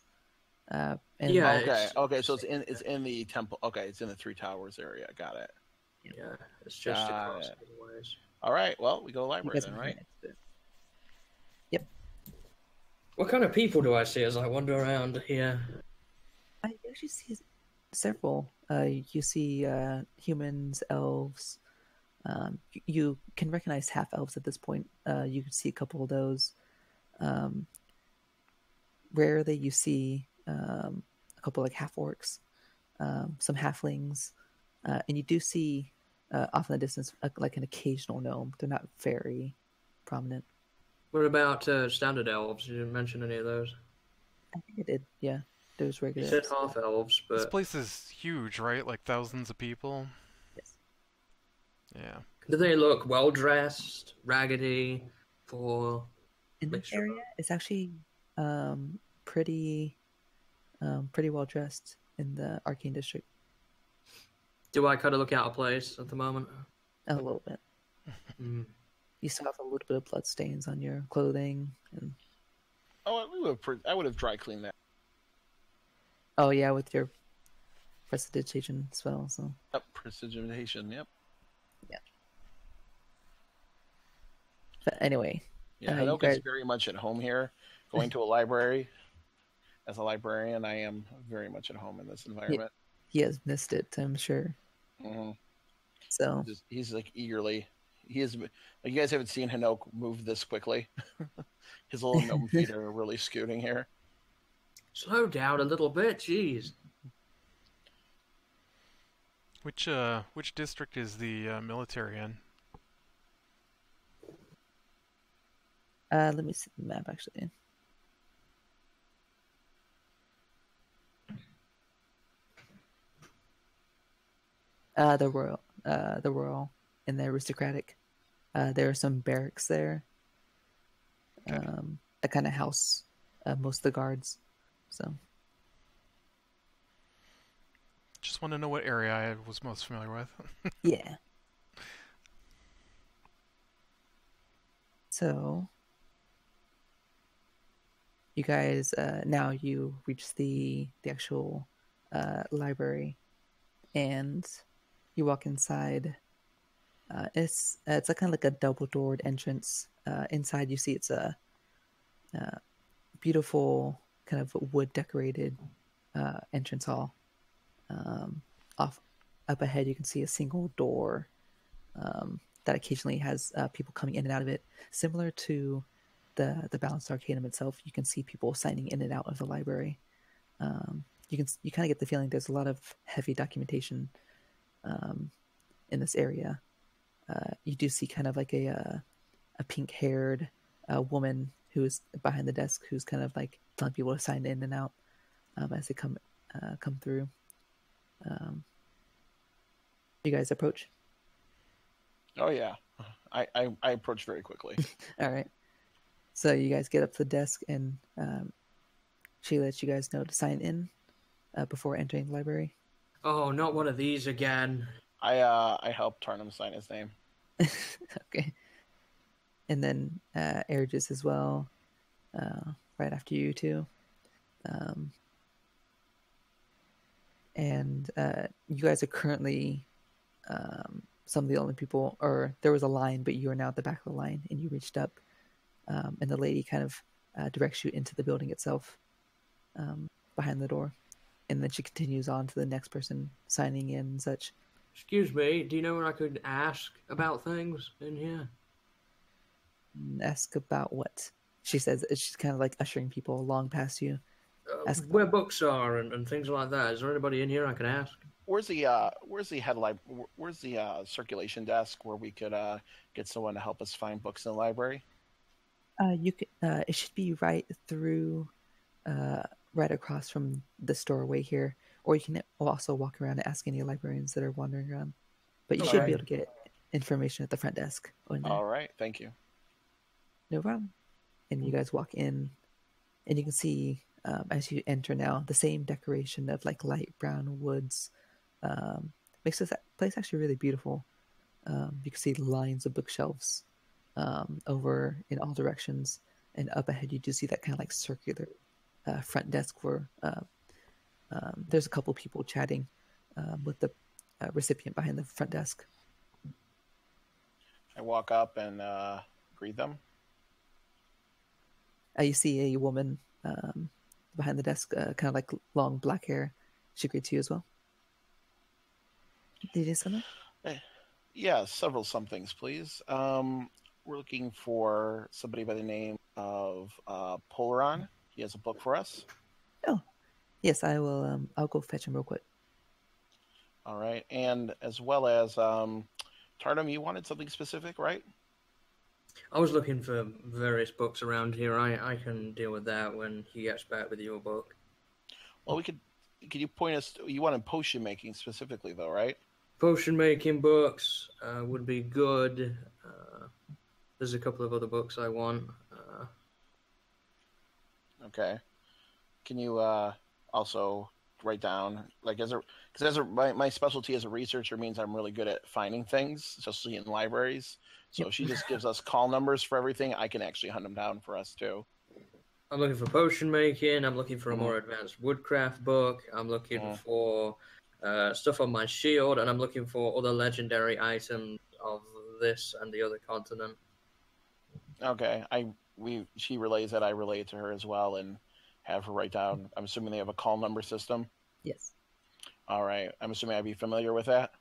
Okay. So it's in the temple. Okay, it's in the 3 towers area. Got it. Yeah, it's just across the ways. All right. Well, we go to the library then, right? Yep. What kind of people do I see as I wander around here? I actually see several. You see humans, elves. You can recognize half elves at this point. You can see a couple of those. Rarely you see a couple like half orcs, some halflings, and you do see off in the distance like an occasional gnome. They're not very prominent. What about standard elves? You didn't mention any of those. I think I did. Yeah, those regular. You said half elves, but this place is huge, right? Like thousands of people. Yes. Yeah. Do they look well dressed, raggedy, for in this area? It's actually pretty well dressed in the Arcane District. Do I kind of look out of place at the moment? A little bit. You still have a little bit of blood stains on your clothing. And... Oh, I would have dry cleaned that. Oh yeah, with your prestidigitation spell. So. Prestidigitation. Yep. Yeah. But anyway. Yeah, Hanoka's very much at home here. Going to a library. As a librarian, I am very much at home in this environment. He has missed it, I'm sure. Mm-hmm. So he's like eagerly. He is. Like, you guys haven't seen Hanok move this quickly. His little gnome feet are really scooting here. Slow down a little bit, jeez. Which district is the military in? Let me see the map actually. The Royal. and they're aristocratic. There are some barracks there Okay. that kind of house most of the guards. So Just want to know what area I was most familiar with. yeah. So you guys now you reach the actual library, and you walk inside. It's a kind of like a double doored entrance. Inside you see it's a beautiful kind of wood decorated entrance hall. Off up ahead you can see a single door that occasionally has people coming in and out of it, similar to the Balanced Arcanum itself. You can see people signing in and out of the library. You kind of get the feeling there's a lot of heavy documentation in this area. You do see kind of like a pink-haired woman who is behind the desk, who's kind of like telling people to sign in and out as they come through. You guys approach. Oh yeah, I approach very quickly. All right. So you guys get up to the desk, and she lets you guys know to sign in before entering the library. Oh, not one of these again. I help Tarnum sign his name. Okay. And then Ergis as well, right after you two. And you guys are currently some of the only people, or there was a line, but you are now at the back of the line, and you reached up, and the lady kind of directs you into the building itself, behind the door. And then she continues on to the next person signing in and such. Excuse me, do you know where I could ask about things in here? Ask about what? She says. She's kind of like ushering people along past you. Ask Where books are and things like that. Is there anybody in here I can ask? Where's the Where's the circulation desk where we could get someone to help us find books in the library? You could. It should be right through, right across from the doorway here, or you can also walk around and ask any librarians that are wandering around. But you should be able to get information at the front desk. All right, thank you. No problem. And you guys walk in, and you can see as you enter now the same decoration of like light brown woods. Makes this place actually really beautiful. You can see lines of bookshelves over in all directions, and up ahead you do see that kind of like circular front desk where there's a couple people chatting with the recipient behind the front desk. I walk up and greet them. You see a woman behind the desk, kind of like long black hair. She greets you as well. Did you do something? Yeah, several somethings, please. We're looking for somebody by the name of Polaron. He has a book for us. Oh, yes, I will. I'll go fetch him real quick. All right, and as well as Tarnum, you wanted something specific, right? I was looking for various books around here. I can deal with that when he gets back with your book. Well, could you point us? You wanted potion making specifically, though, right? Potion making books would be good. There's a couple of other books I want. Okay. Can you also write down, like, my specialty as a researcher means I'm really good at finding things, especially in libraries. So if she just gives us call numbers for everything, I can actually hunt them down for us too. I'm looking for potion making. I'm looking for a more advanced woodcraft book. I'm looking for stuff on my shield, and I'm looking for other legendary items of this and the other continent. Okay, she relays that, I relay it to her as well, and have her write down. I'm assuming they have a call number system. Yes. All right. I'm assuming I'd be familiar with that.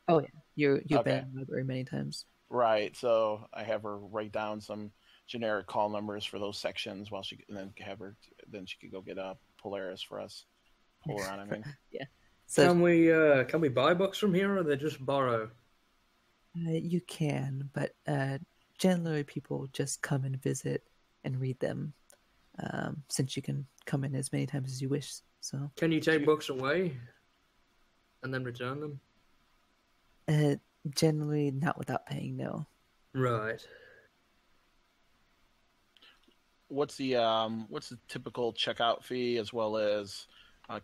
Oh yeah, you've been in the library many times. Right. So I have her write down some generic call numbers for those sections while then she could go get Polaris for us. Polaron, I mean. Yeah. So can we buy books from here, or they just borrow? You can, but generally people just come and visit and read them, since you can come in as many times as you wish. So can you take books away and then return them? Generally, not without paying. No. Right. What's the typical checkout fee as well as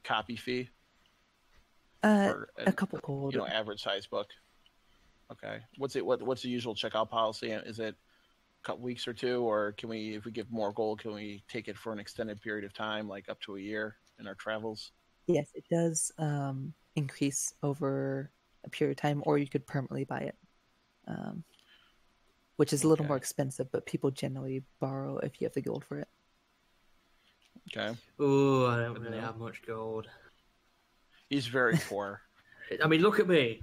copy fee for A couple gold. average size book? Okay. What's the usual checkout policy? Is it a couple weeks or two, or can we, if we give more gold, can we take it for an extended period of time, like up to a year in our travels? Yes, it does increase over a period of time, or you could permanently buy it, which is a little Okay. more expensive, but people generally borrow if you have the gold for it. Okay. Oh, I don't Good to really know. have much gold. He's very poor. I mean, look at me.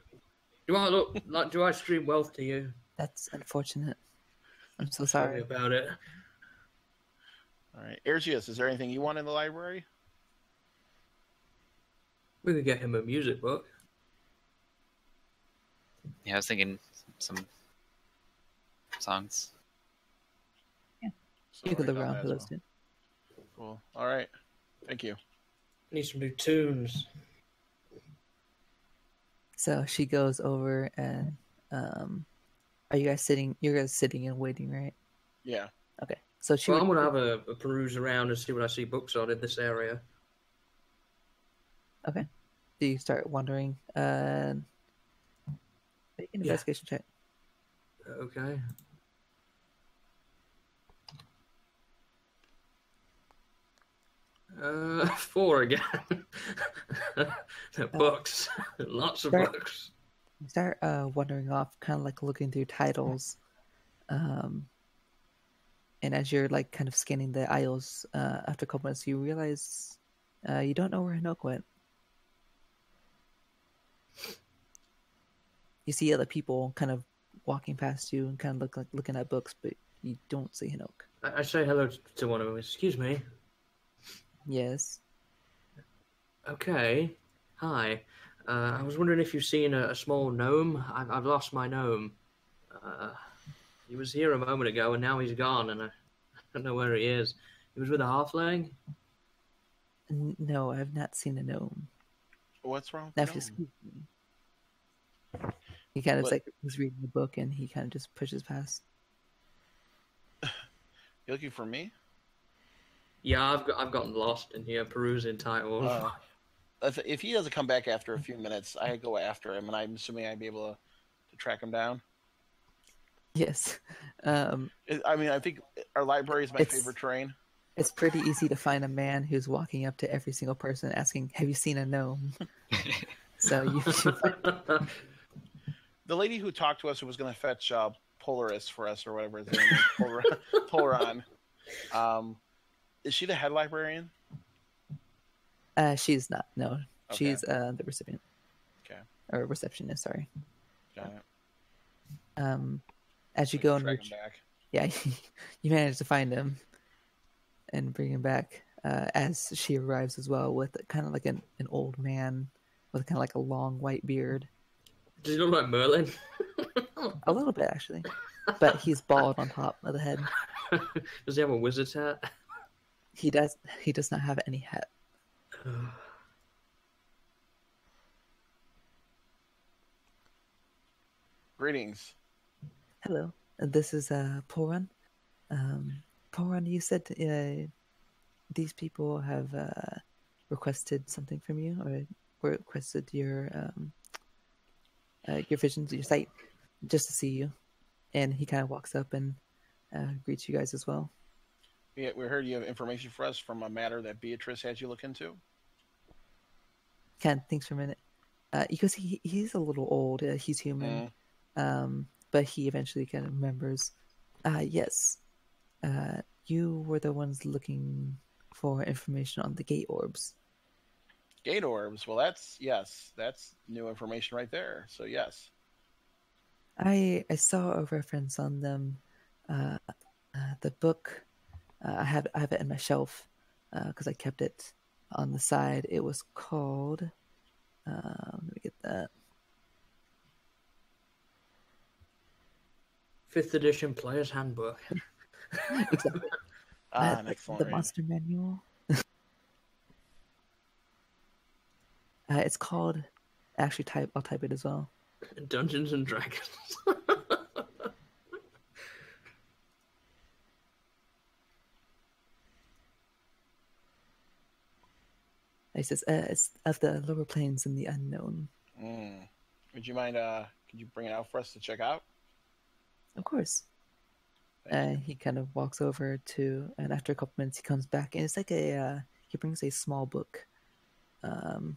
Do I look like? Do I stream wealth to you? That's unfortunate. I'm so Tell me sorry. about it. All right. Ergius, is there anything you want in the library? We could get him a music book. Yeah, I was thinking some songs. So You could write look down around that for as those well. two. Cool. All right. Thank you. Need some new tunes. So she goes over and are you guys sitting? You're guys sitting and waiting, right? Yeah. Okay. So she. Well, I'm gonna have a peruse around and see what I see books on in this area. Okay. Do you start wondering? Make an investigation check. Okay. Four again. Books. Lots of Right. books. You start wandering off, kind of like looking through titles, and as you're like kind of scanning the aisles, after a couple minutes, you realize you don't know where Hinook went. You see other people kind of walking past you and kind of looking at books, but you don't see Hinook. I say hello to one of them. Excuse me. Yes. Okay. Hi. I was wondering if you've seen a small gnome. I've lost my gnome. He was here a moment ago, and now he's gone, and I don't know where he is. He was with a halfling. No, I've not seen a gnome. What's wrong Now, with if you the excuse me. He kind of What? he's reading the book and he kind of just pushes past. You looking for me? Yeah, I've gotten lost in here perusing titles. If he doesn't come back after a few minutes, I go after him, and I'm assuming I'd be able to track him down. Yes. I mean, I think our library is my It's- favorite terrain. It's pretty easy to find a man who's walking up to every single person asking, "Have you seen a gnome?" So you should. The lady who talked to us, who was going to fetch Polaris for us, or whatever his name is, Polaron. Is she the head librarian? She's not. No, Okay. she's the recipient. Okay. Or receptionist. Sorry. Got it. As you I go can and track him back. yeah, you manage to find him and bring him back. As she arrives as well with kind of like an old man with kind of like a long white beard. Does he look like Merlin? A little bit actually, but he's bald on top of the head. Does he have a wizard's hat? He does. He does not have any hat. Greetings. Hello, this is Poran. Poran, you said these people have requested something from you, or requested your visions, your sight, just to see you. And he kind of walks up and greets you guys as well. Yeah, we heard you have information for us from a matter that Beatrice had you look into. Kind of thinks for a minute, because he's a little old. He's human, but he eventually kind of remembers. Yes, you were the ones looking for information on the gate orbs. Gate orbs. Well, that's new information right there. So yes. I saw a reference on them. The book, I have it in my shelf because I kept it on the side. It was called. Let me get that. 5th edition Player's Handbook. Exactly. An excellent the read. monster manual. It's called. Actually, I'll type it as well. Dungeons and Dragons. He says, "It's of the lower planes and the unknown." Would you mind? Could you bring it out for us to check out? Of course. Thank you. He kind of walks over to, and after a couple minutes, he comes back, and it's like he brings a small book, kind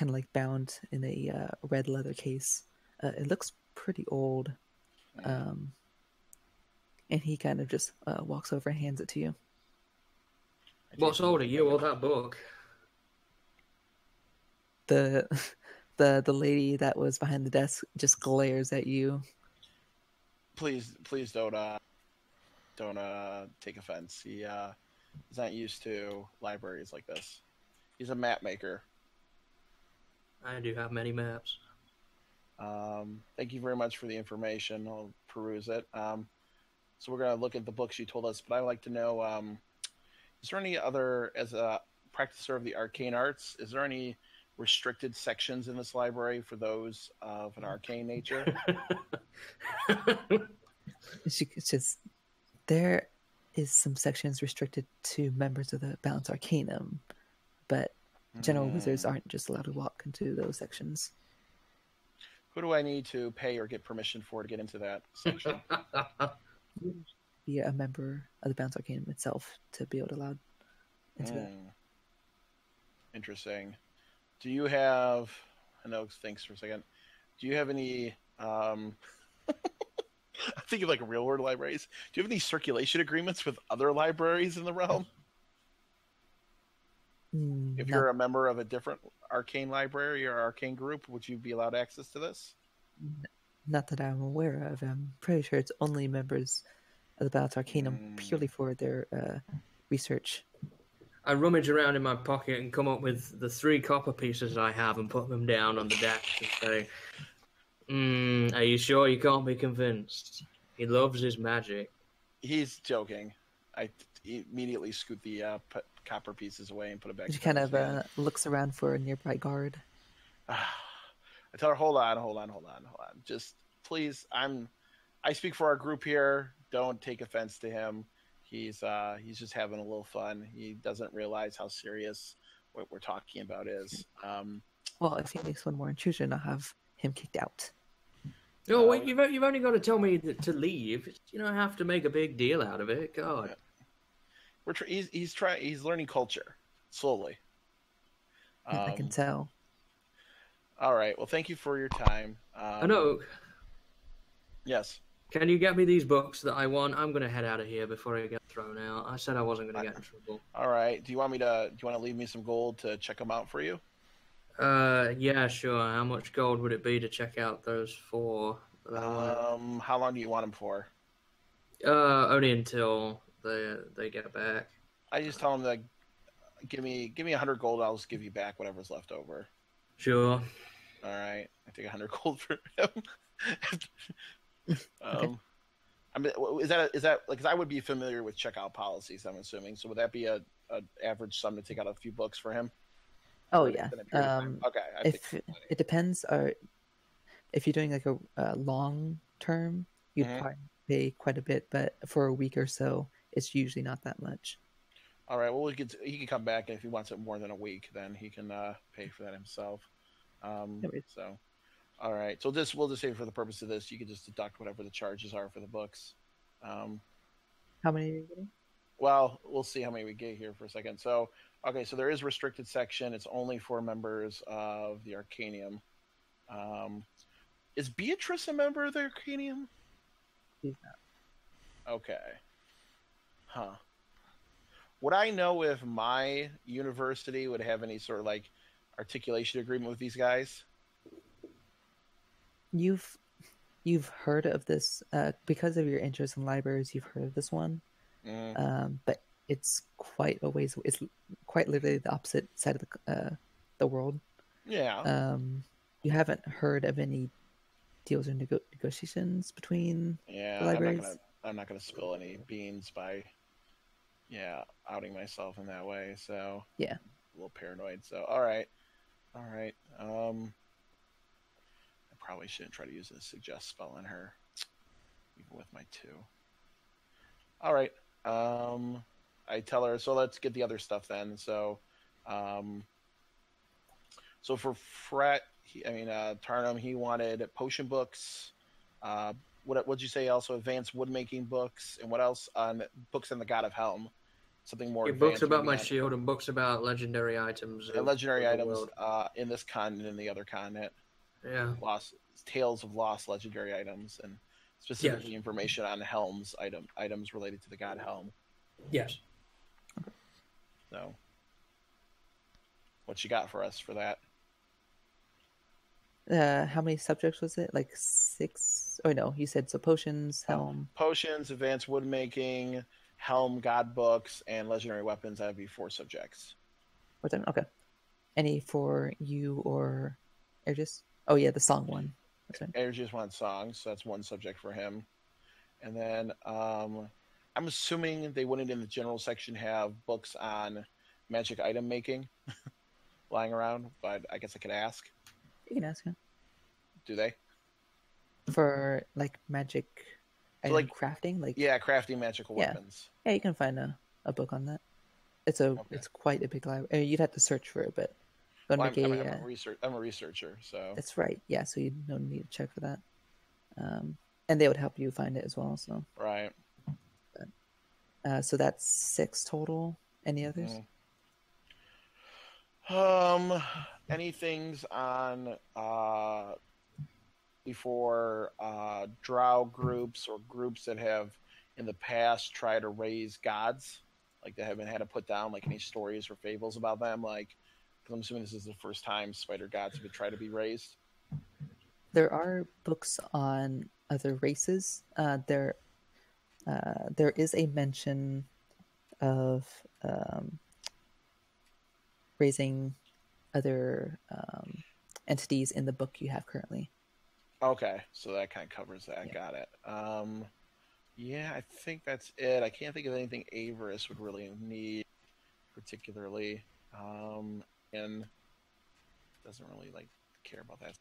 of like bound in a red leather case. It looks pretty old, and he kind of just walks over and hands it to you. What's older, you or that book? The lady that was behind the desk just glares at you. Please don't take offense. He is not used to libraries like this. He's a map maker. I do have many maps. Thank you very much for the information. I'll peruse it. So we're going to look at the books you told us, but I'd like to know, is there any other, as a practicer of the arcane arts, is there any restricted sections in this library for those of an arcane nature? She says, there is some sections restricted to members of the Balance Arcanum, but general wizards aren't just allowed to walk into those sections. Who do I need to pay or get permission for to get into that section? Be a member of the Balance Arcanum itself to be able to allow into that. Interesting. Do you have? I know. Thanks for a second. Do you have any? I'm thinking like real world libraries. Do you have any circulation agreements with other libraries in the realm? If you're a member of a different arcane library or arcane group, would you be allowed access to this? Not that I'm aware of. I'm pretty sure it's only members of the Balance Arcanum purely for their research. I rummage around in my pocket and come up with the 3 copper pieces I have and put them down on the deck and say, are you sure you can't be convinced? He loves his magic. He's joking. I immediately scoot the copper pieces away and put it back. She kind of looks around for a nearby guard. I tell her, hold on. Just please, I speak for our group here. Don't take offense to him. He's just having a little fun. He doesn't realize how serious what we're talking about is. Well, if he makes one more intrusion, I'll have him kicked out. Oh, wait, you've only got to tell me to leave. You don't have to make a big deal out of it. God. He's learning culture slowly. I can tell. All right. Well, thank you for your time. I know. Yes. Can you get me these books that I want? I'm going to head out of here before I get thrown out. I said I wasn't going to get in trouble. All right. Do you want to leave me some gold to check them out for you? Yeah, sure. How much gold would it be to check out those 4? How long do you want them for? Only until they get back. I just tell them to give me 100 gold. I'll just give you back whatever's left over. Sure. All right. I take 100 gold for him. Okay. I mean, is that like? Because I would be familiar with checkout policies, I'm assuming. So would that be a average sum to take out a few books for him? Oh yeah. Okay. If it depends, if you're doing like a long term, you'd probably pay quite a bit, but for a week or so, it's usually not that much. All right. Well, he can come back, and if he wants it more than a week, then he can pay for that himself. So, all right. So we'll just say for the purpose of this, you can just deduct whatever the charges are for the books. How many are you getting? Well, we'll see how many we get here for a second. So, okay, so there is restricted section. It's only for members of the Arcanium. Is Beatrice a member of the Arcanium? She's not. Okay. Huh. Would I know if my university would have any sort of like articulation agreement with these guys? You've heard of this because of your interest in libraries. You've heard of this one, but it's quite a ways. It's quite literally the opposite side of the world. Yeah. You haven't heard of any deals or negotiations between the libraries? I'm not gonna spill any beans by outing myself in that way. So yeah, a little paranoid. So all right. I probably shouldn't try to use a suggest spell on her, even with my 2. All right. I tell her, so let's get the other stuff then. So, so for Fret, Tarnum, he wanted potion books. What'd you say? Also, advanced woodmaking books, and what else? Books on the God of Helm, something more advanced. Books about my on, shield and books about legendary items. And legendary of items in this continent and the other continent. Yeah. Tales of lost legendary items, and specifically information on Helm's items related to the God Helm. Yes. So, what you got for us for that? How many subjects was it? Like 6? Oh no, you said so. Potions, Helm. Potions, advanced woodmaking, Helm, God books, and legendary weapons. That'd be 4 subjects. Okay. Any for you or Aegis? Oh yeah, the song one. That's right. Aegis wants songs, so that's 1 subject for him. And then I'm assuming they wouldn't in the general section have books on magic item making lying around, but I guess I could ask. You can ask him. Do they? For like magic item like crafting? Crafting magical weapons. Yeah, you can find a book on that. It's quite a big library. You'd have to search for it, but I'm a researcher, so that's right. Yeah, so you don't need to check for that. And they would help you find it as well. So right. So that's 6 total. Any others? Any things on before drow groups or groups that have in the past tried to raise gods, like they haven't had to put down like any stories or fables about them, like, because I'm assuming this is the first time spider gods have been tried to be raised. There are books on other races. There is a mention of raising other entities in the book you have currently. Okay, so that kind of covers that. Yeah. Got it. Yeah, I think that's it. I can't think of anything Avarice would really need particularly, and doesn't really care about that.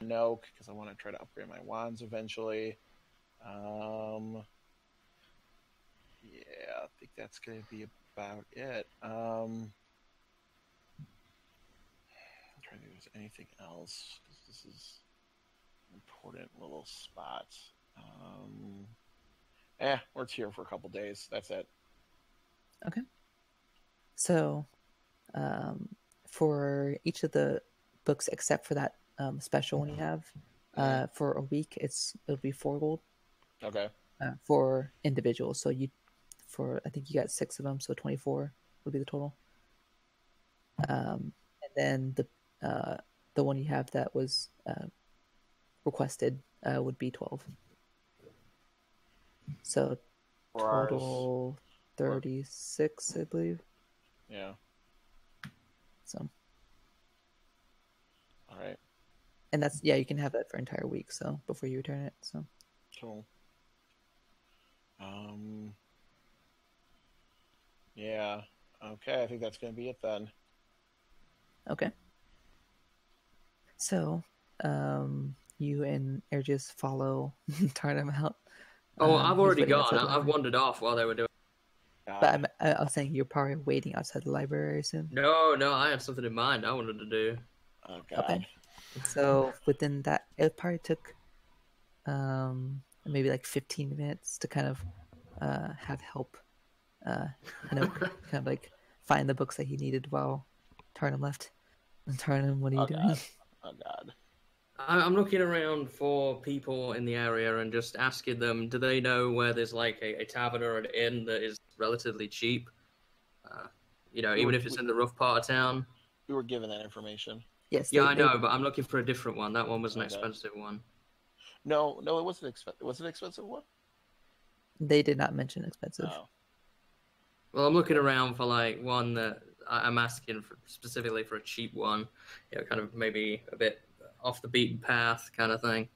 No, because I want to try to upgrade my wands eventually. Yeah, I think that's going to be about it. I'm trying to think if there's anything else, because this is an important little spot. We're here for a couple days. That's it. Okay. So, for each of the books except for that special one you have, for a week it'll be 4 gold. Okay. For individuals, so I think you got 6 of them, so 24 would be the total. And then the one you have that was requested would be 12. So total 36, I believe. Yeah. So. All right. And that's you can have that for an entire week. So before you return it. So. Cool. Yeah. Okay. I think that's going to be it then. Okay. So, you and Aegis follow Tarnum out. Oh, I've already gone. I've wandered off while they were doing. But I was saying you're probably waiting outside the library soon. No, I had something in mind I wanted to do. Oh God. Okay. So within that, it probably took maybe like 15 minutes to kind of have help, kind of like find the books that he needed while Tarnum left. And Tarnum, what are you doing? Oh God. I'm looking around for people in the area and just asking them, do they know where there's like a tavern or an inn that is relatively cheap? Even if it's in the rough part of town. We were given that information. Yes. Yeah, I know, but I'm looking for a different one. That one was an expensive one. No, it wasn't expensive. Was it an expensive one? They did not mention expensive. Oh. Well, I'm looking around for like one that I'm asking for, specifically for a cheap one. Kind of maybe a bit off the beaten path kind of thing.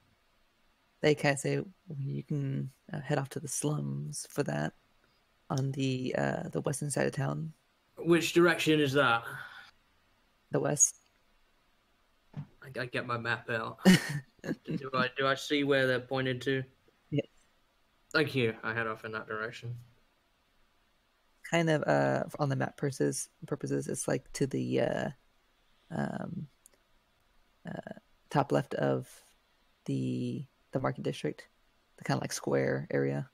They kind of say you can head off to the slums for that on the western side of town. Which direction is that? The west. I I get my map out. Do I see where they're pointed to? Yes. Thank you. I head off in that direction. Kind of on the map purposes, it's like to the um, top left of the market district, the kind of like square area.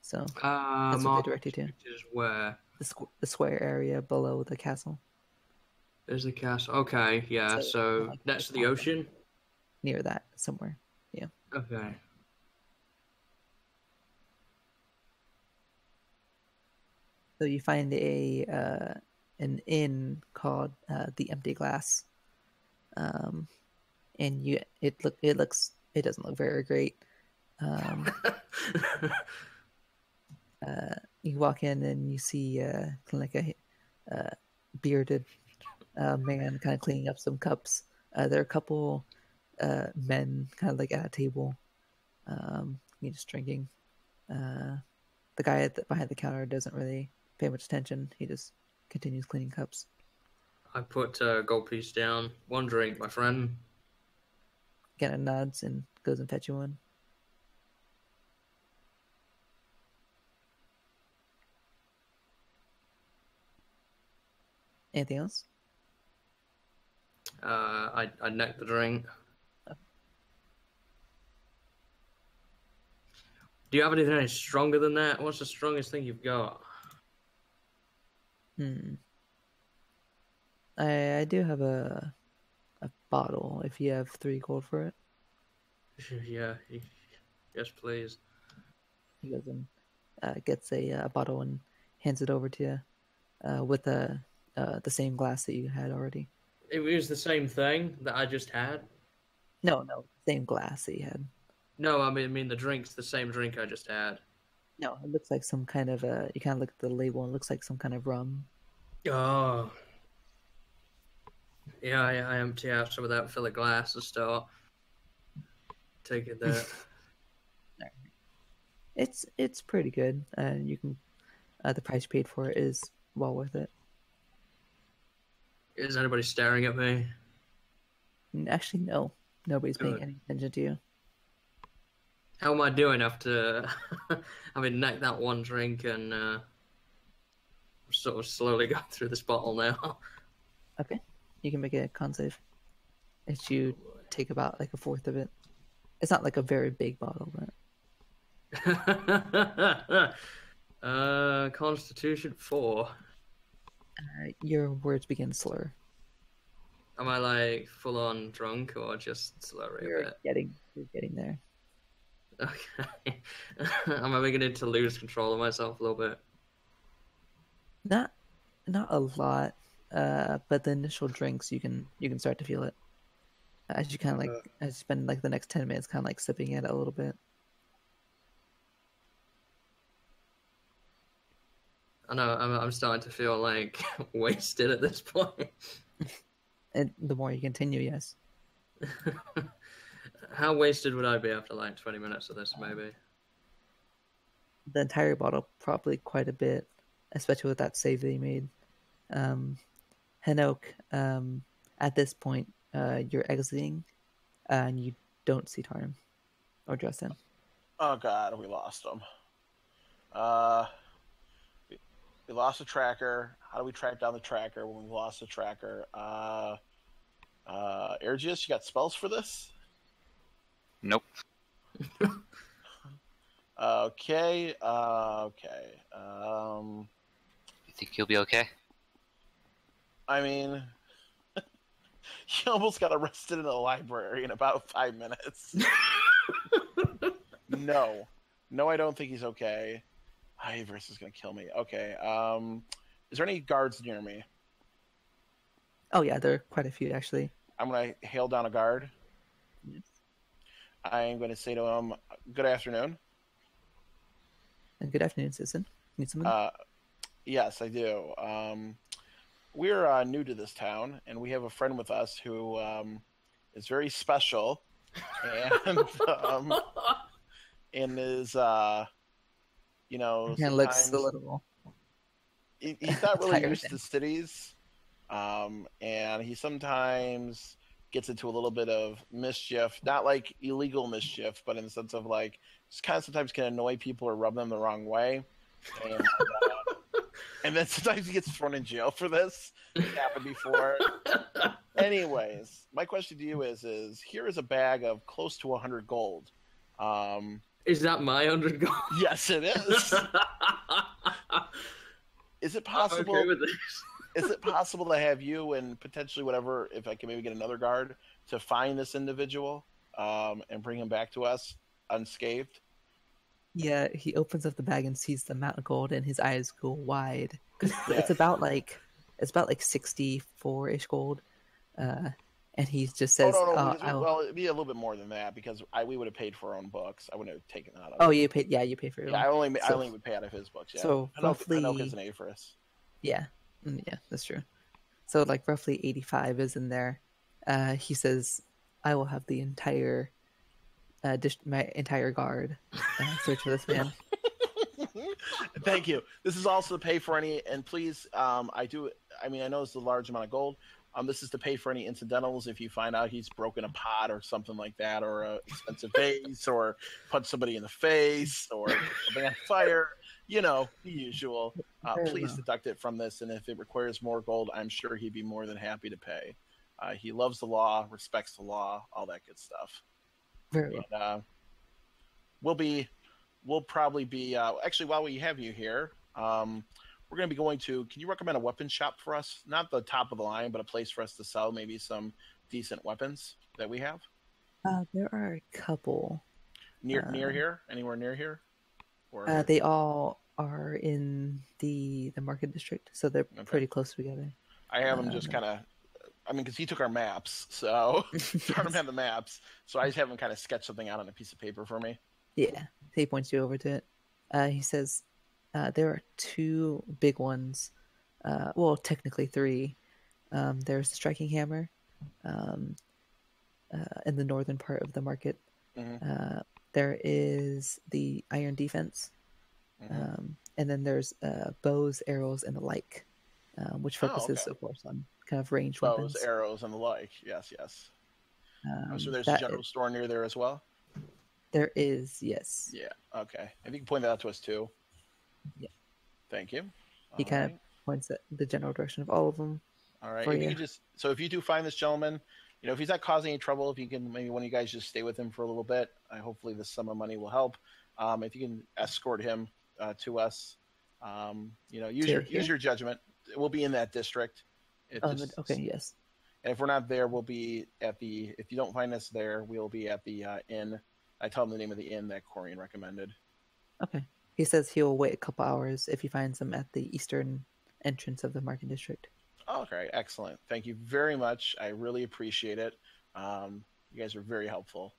So that's what they direct you to. Is where The square area below the castle. there's the castle. Okay, yeah. So like, next to the ocean. Near that somewhere. Yeah. Okay. So you find an inn called the Empty Glass, and it doesn't look very great. You walk in and you see kind of like a bearded man kind of cleaning up some cups. There are a couple men kind of like at a table, just drinking. The guy behind the counter doesn't really pay much attention. He just continues cleaning cups. I put a gold piece down. One drink, my friend. Kind of nods and goes and fetch you one. Anything else? I neck the drink. Do you have anything any stronger than that? What's the strongest thing you've got? I do have a bottle. If you have 3 gold for it. Yeah. Yes, please. He goes and gets a bottle and hands it over to you with the same glass that you had already. It was the same thing that I just had? No, same glass that you had. No, I mean the drink's the same drink I just had. No, it looks like some kind of you kind of look at the label and it looks like some kind of rum. Oh. Yeah, I empty out some of that, fill a glass and start taking that. It's pretty good, and you can the price you paid for it is well worth it. Is anybody staring at me? Actually, no. Nobody's paying Good. any attention to you. How am I doing after having necked that one drink and sort of slowly going through this bottle now? Okay, you can make a con save. If you take about like a fourth of it. It's not like a very big bottle, but Constitution 4. Your words begin to slur. Am I like full on drunk or just slurry a bit? You're getting there. Okay. Am I beginning to lose control of myself a little bit? Not a lot, but the initial drinks you can start to feel it as you kind of like as you spend like the next 10 minutes kind of like sipping it a little bit. I know I'm starting to feel like wasted at this point. And the more you continue, yes. How wasted would I be after like 20 minutes of this, maybe? The entire bottle, probably quite a bit, especially with that save that you made. Henok, at this point, you're exiting, and you don't see Tarnum or Justin. Oh god, we lost him. We lost the tracker. How do we track down the tracker when we lost the tracker? Ergius, you got spells for this? Nope. Okay. You think you'll be okay? I mean, you almost got arrested in a library in about 5 minutes. No, I don't think he's okay. Iver's is gonna kill me. Okay. Is there any guards near me? Oh yeah, there are quite a few actually. I'm gonna hail down a guard. Yes. I'm gonna say to him, "Good afternoon." And good afternoon, citizen. Need something? Yes, I do. We're new to this town, and we have a friend with us who is very special, and is you know, Kind of looks a little. He's not really tired used to cities, and he sometimes gets into a little bit of mischief, not like illegal mischief, but in the sense of like just kind of sometimes can annoy people or rub them the wrong way. And then sometimes he gets thrown in jail for this. It's happened before. Anyways, my question to you is here is a bag of close to 100 gold. Is that my 100 gold? Yes, it is. Is it possible? I'm okay with this. Is it possible to have you and potentially whatever, if I can maybe get another guard, to find this individual and bring him back to us unscathed? Yeah, he opens up the bag and sees the amount of gold, and his eyes go wide. It's about like 64-ish gold, and he just says, well, it'd be a little bit more than that because we would have paid for our own books. I wouldn't have taken that out of. Oh, you paid? Yeah, you paid for it. Yeah, I only would pay out of his books. Yeah. So roughly, Hanoka's an A for us. Yeah, yeah, that's true. So like roughly 85 is in there. He says, "I will have the entire, my entire guard search for this man." Thank you. This is also to pay for any, and please, I know it's a large amount of gold. This is to pay for any incidentals if you find out he's broken a pot or something like that, or an expensive vase, or punched somebody in the face, or something on fire. You know, the usual. Please deduct it from this, and if it requires more gold, I'm sure he'd be more than happy to pay. He loves the law, respects the law, all that good stuff. Very well. And, we'll probably be actually while we have you here, we're going to be going to. Can you recommend a weapon shop for us? Not the top of the line, but a place for us to sell maybe some decent weapons that we have. There are a couple near here. Anywhere near here? Or they all are in the market district, so they're pretty close together. I have them just kind of. I mean, because he took our maps, so Artem had the maps, so I just have him kind of sketch something out on a piece of paper for me. Yeah, he points you over to it. He says, there are two big ones. Well, technically three. There's the striking hammer in the northern part of the market. Mm-hmm. There is the iron defense. Mm-hmm. And then there's bows, arrows, and the like, which focuses, of course, on kind of ranged weapons. Bows, arrows, and the like. Yes. So there's a general store near there as well? There is, yes. Yeah, okay. If you can point that out to us, too. Yeah. Thank you. He kind of points at the general direction of all of them. All right. If you do find this gentleman, if he's not causing any trouble, if you can, maybe one of you guys just stay with him for a little bit. Hopefully this sum of money will help. If you can escort him to us, use your judgment. We'll be in that district. Okay, yes. And if we're not there, we'll be if you don't find us there, we'll be at the inn. I tell him the name of the inn that Corian recommended. Okay. He says he'll wait a couple hours if he finds them at the eastern entrance of the market district. Okay, excellent. Thank you very much. I really appreciate it. You guys are very helpful.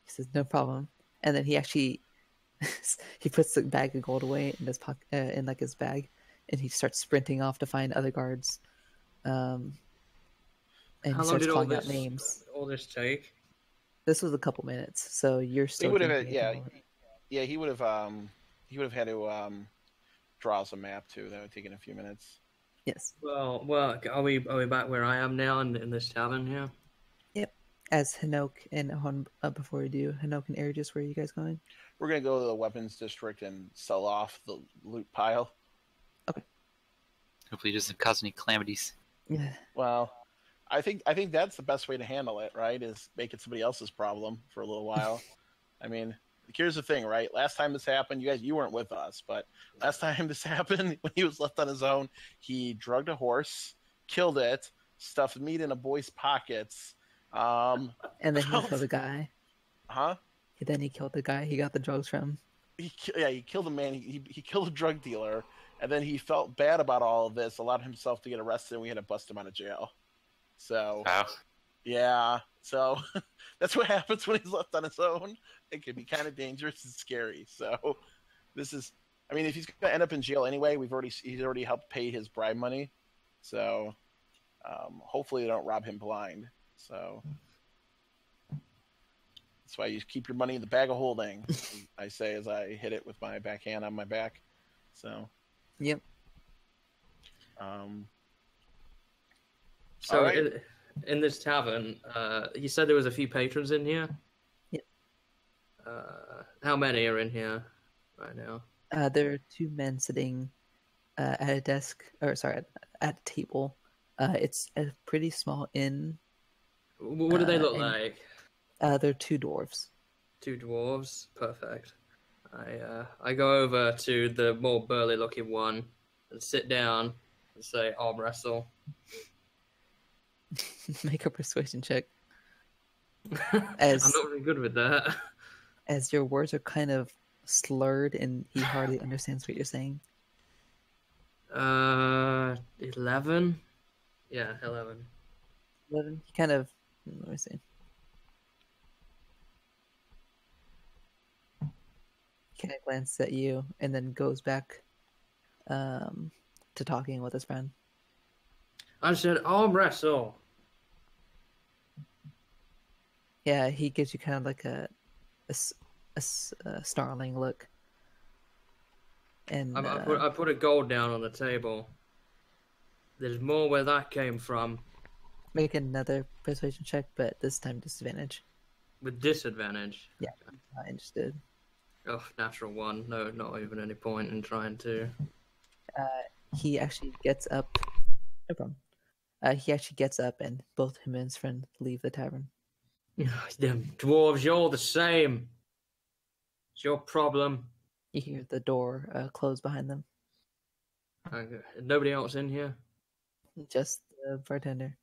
He says, no problem. And then he actually he puts the bag of gold away in his pocket, in like his bag, and he starts sprinting off to find other guards. And how he starts calling out names. All this take? This was a couple minutes, so you're still. He would have, he would have had to draw us a map too. That would have taken a few minutes. Yes. Well, are we back where I am now in this tavern here? Yep. As Hanok and Hon, before we do, Hanok and Aegis, where are you guys going? We're gonna go to the weapons district and sell off the loot pile. Okay. Hopefully, it doesn't cause any calamities. Yeah. Well, I think that's the best way to handle it, right? Is make it somebody else's problem for a little while. I mean, here's the thing, right? Last time this happened, you weren't with us, but last time this happened, when he was left on his own, he drugged a horse, killed it, stuffed meat in a boy's pockets, and then he killed a guy. Huh? Then he killed the guy he got the drugs from. He killed a man. He killed a drug dealer, and then he felt bad about all of this, allowed himself to get arrested, and we had to bust him out of jail. So, yeah. So that's what happens when he's left on his own. It can be kind of dangerous and scary. So this is, I mean, if he's going to end up in jail anyway, he's already helped pay his bribe money. So hopefully they don't rob him blind. So that's why you keep your money in the bag of holding, I say as I hit it with my backhand on my back. So, yep. So right. in this tavern, you said there was a few patrons in here. Yep. How many are in here right now? There are two men sitting at a desk, or sorry, at a table. It's a pretty small inn. What do they look and- like? They're two dwarves. Two dwarves. Perfect. I go over to the more burly looking one and sit down and say arm wrestle. Make a persuasion check. I'm As not really good with that. as your words are kind of slurred and he hardly understands what you're saying. 11? Yeah, 11. 11. He kind of, let me see. He kind of glances at you and then goes back to talking with his friend. I said arm wrestle. Yeah, he gives you kind of like a snarling look. And I put a gold down on the table. There's more where that came from. make another persuasion check, but this time disadvantage. With disadvantage. Yeah, not interested. Oh, natural one. No, not even any point in trying to. He actually gets up. No problem. He actually gets up, and both him and his friend leave the tavern. Them dwarves, you're the same. It's your problem. You hear the door close behind them. Nobody else in here? Just the bartender.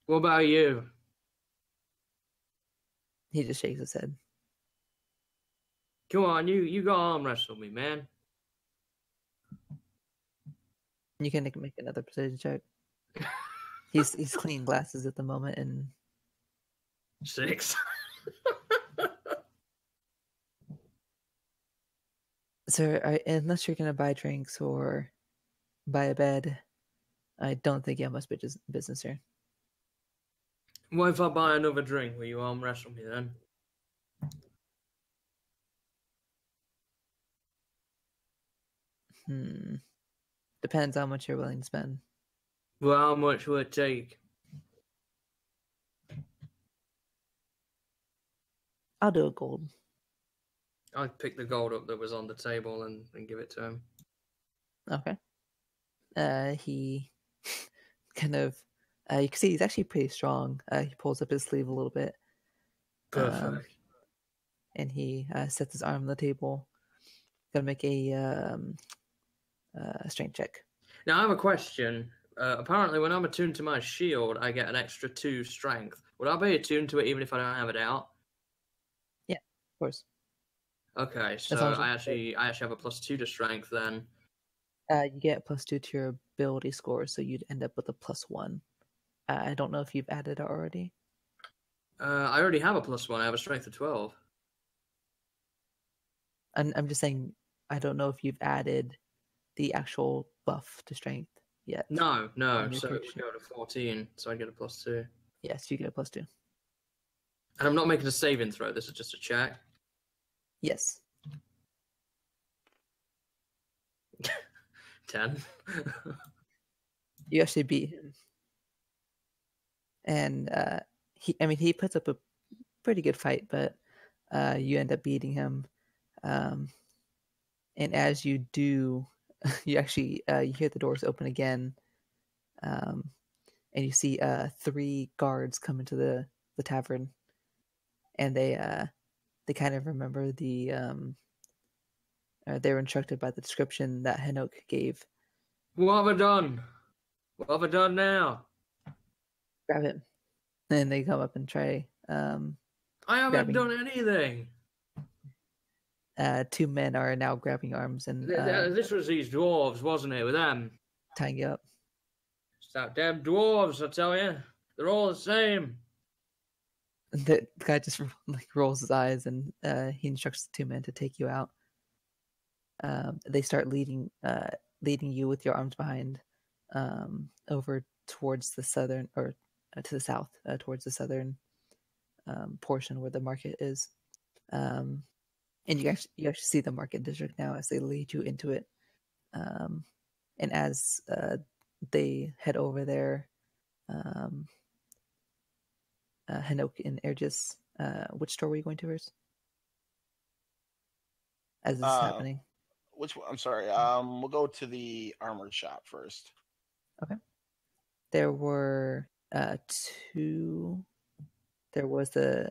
What about you? He just shakes his head. Come on, you got arm wrestle me, man. You can make another persuasion check. He's cleaning glasses at the moment, and 6. sir, unless you're gonna buy drinks or buy a bed, I don't think you have much business here. What if I buy another drink? Will you arm wrestle me then? Depends how much you're willing to spend. Well, how much will it take? I'll do a gold. I'd pick the gold up that was on the table and give it to him. Okay. He kind of, you can see he's actually pretty strong. He pulls up his sleeve a little bit. Perfect. And he sets his arm on the table. Gonna make a strength check. Now, I have a question. Apparently, when I'm attuned to my shield, I get an extra 2 strength. Would I be attuned to it even if I don't have it out? Yeah, of course. Okay, so long as I actually have a +2 to strength then. You get +2 to your ability score, so you'd end up with a +1. I don't know if you've added it already. I already have a +1. I have a strength of 12. I'm just saying, I don't know if you've added the actual buff to strength yet. No. On your So it would character. go to 14, so I get a +2. Yes, you get a +2. And I'm not making a saving throw. This is just a check. Yes. 10. You actually beat him. And he puts up a pretty good fight, but you end up beating him. And as you do, you actually you hear the doors open again, and you see 3 guards come into the tavern, and they kind of remember the they were instructed by the description that Henok gave. What have I done? What have I done now? Grab him, and they come up and try. I haven't Grabbing. done anything. 2 men are now grabbing arms and This was these dwarves, wasn't it, with them? tying you up. It's that damn dwarves, I tell you. They're all the same. The guy just rolls his eyes, and he instructs the 2 men to take you out. They start leading you with your arms behind over towards the southern, or to the south, towards the southern portion where the market is. And you actually see the market district now as they lead you into it. And as they head over there, Hanok and Ergis, which store were you going to first? As this is happening. Which one? I'm sorry. We'll go to the armored shop first. Okay. There were two. There was a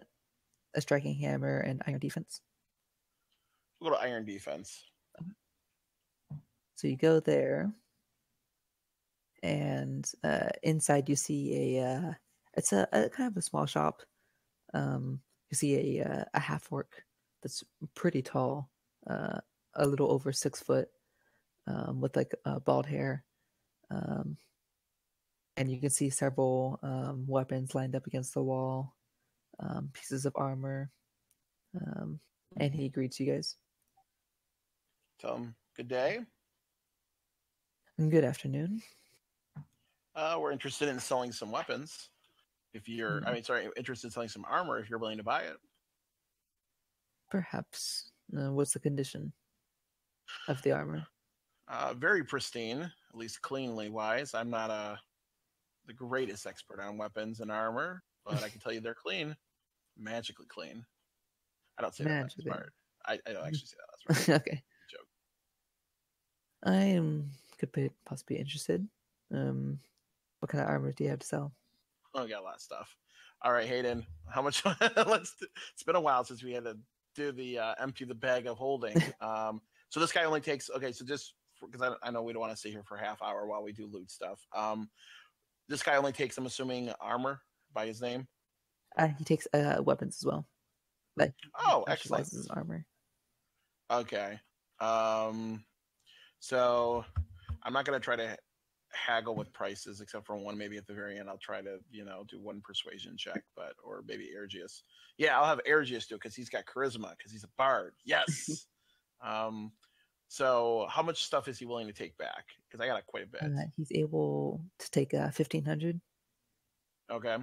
striking hammer and iron defense. We'll go to iron defense. So you go there, and inside you see it's a kind of a small shop. You see a half orc that's pretty tall, a little over 6 foot, with like bald hair, and you can see several weapons lined up against the wall, pieces of armor, and he greets you guys. Tell him good day. And good afternoon. We're interested in selling some weapons. If you're, interested in selling some armor. If you're willing to buy it. Perhaps. What's the condition of the armor? Very pristine, at least cleanly wise. I'm not the greatest expert on weapons and armor, but I can tell you they're clean, magically clean. I don't say that. That's smart. I don't actually say that. That's right. Okay. Joke. I could be possibly interested. What kind of armor do you have to sell? Oh, I got a lot of stuff. All right, Hayden, how much? It's been a while since we had to do the empty the bag of holding. So this guy only takes. Okay, so just because I know we don't want to sit here for a half hour while we do loot stuff. This guy only takes, I'm assuming, armor by his name. He takes weapons as well. But excellent. His armor. Okay. So I'm not going to try to haggle with prices except for one. Maybe at the very end I'll try to do one persuasion check, or maybe Ergius. Yeah, I'll have Ergius do it because he's got charisma, because he's a bard. Yes. So how much stuff is he willing to take back? Because I got quite a bit. He's able to take 1,500. Okay.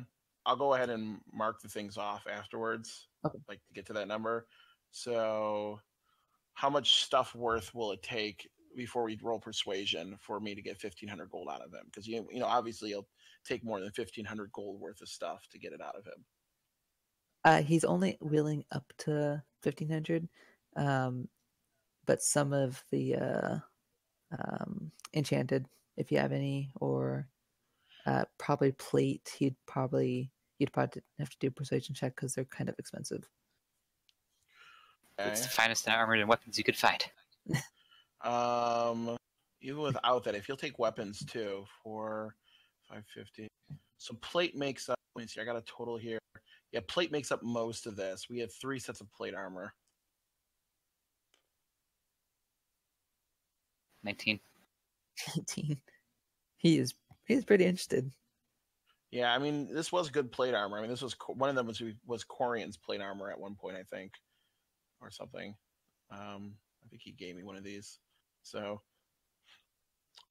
I'll go ahead and mark the things off afterwards, like to get to that number. So how much stuff worth will it take before we roll persuasion for me to get 1,500 gold out of him? Because obviously he'll take more than 1,500 gold worth of stuff to get it out of him. He's only willing up to 1,500, but some of the enchanted, if you have any, or probably plate, you'd probably have to do a persuasion check because they're kind of expensive. Okay. It's the finest armor and weapons you could find. Even without that, if you'll take weapons too for 550, so plate makes up. Let me see. I got a total here. Yeah, plate makes up most of this. We have 3 sets of plate armor. 19. 19. He's pretty interested. Yeah, I mean, this was good plate armor. I mean, this was one of them was Corian's plate armor at one point, I think, or something. I think he gave me one of these. So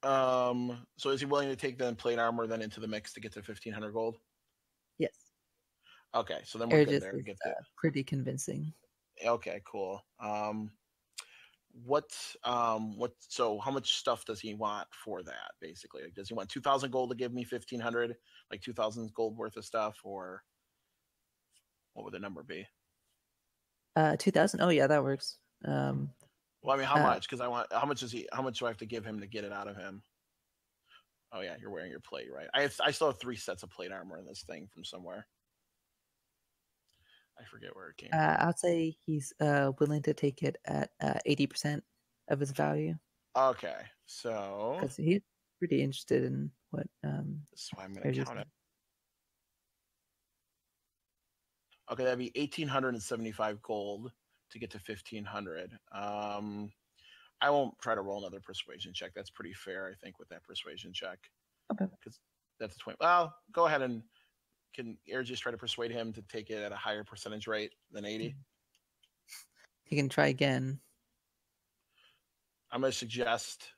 is he willing to take the plate armor then into the mix to get to 1,500 gold? Yes. Okay, so then we're good there. Is, pretty convincing. Okay, cool. So how much stuff does he want for that, basically? Like, does he want 2,000 gold to give me 1,500, like 2,000 gold worth of stuff, or what would the number be? 2,000. Oh yeah, that works. Well, I mean, how much? Because how much do I have to give him to get it out of him? Oh yeah, you're wearing your plate, right? I still have 3 sets of plate armor in this thing from somewhere. I forget where it came from. I'd say he's willing to take it at 80% of its value. Okay, so because he's pretty interested in what. This is why I'm going to count it. Okay, that'd be 1,875 gold to get to 1,500. I won't try to roll another persuasion check. That's pretty fair, I think, with that persuasion check. Okay. Because that's a 20. Well, go ahead and can Ergius try to persuade him to take it at a higher percentage rate than 80? He can try again. I'm going to suggest,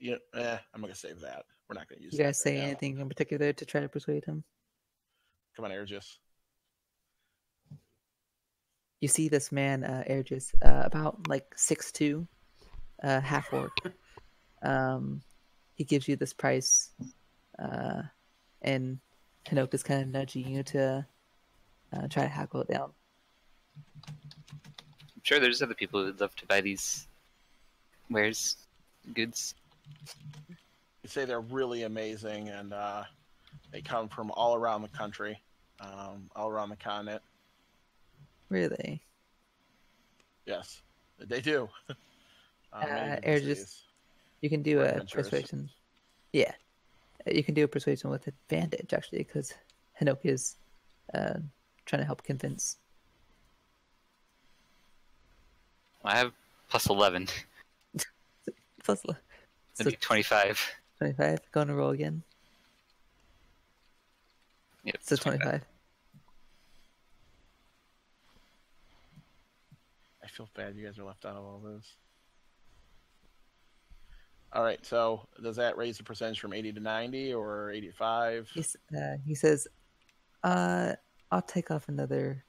I'm going to save that. We're not going to use. You guys say anything in particular to try to persuade him? Come on, Ergius. You see this man, Ergius, about like 6'2", half orc. He gives you this price, and Hinoka's kind of nudging you to try to hackle it down. I'm sure there's other people who'd love to buy these wares, goods. You say they're really amazing, and they come from all around the country, all around the continent. Really? Yes, they do. Many different Air, cities. you can do Or a adventures. persuasion. Yeah, you can do a persuasion with advantage actually, because Hinoki is trying to help convince. Well, I have plus 11. Plus, That'd be 25. 25. Going to roll again. Yep, So 25. I feel bad you guys are left out of all this. All right, so does that raise the percentage from 80 to 90 or 85? He says, I'll take off another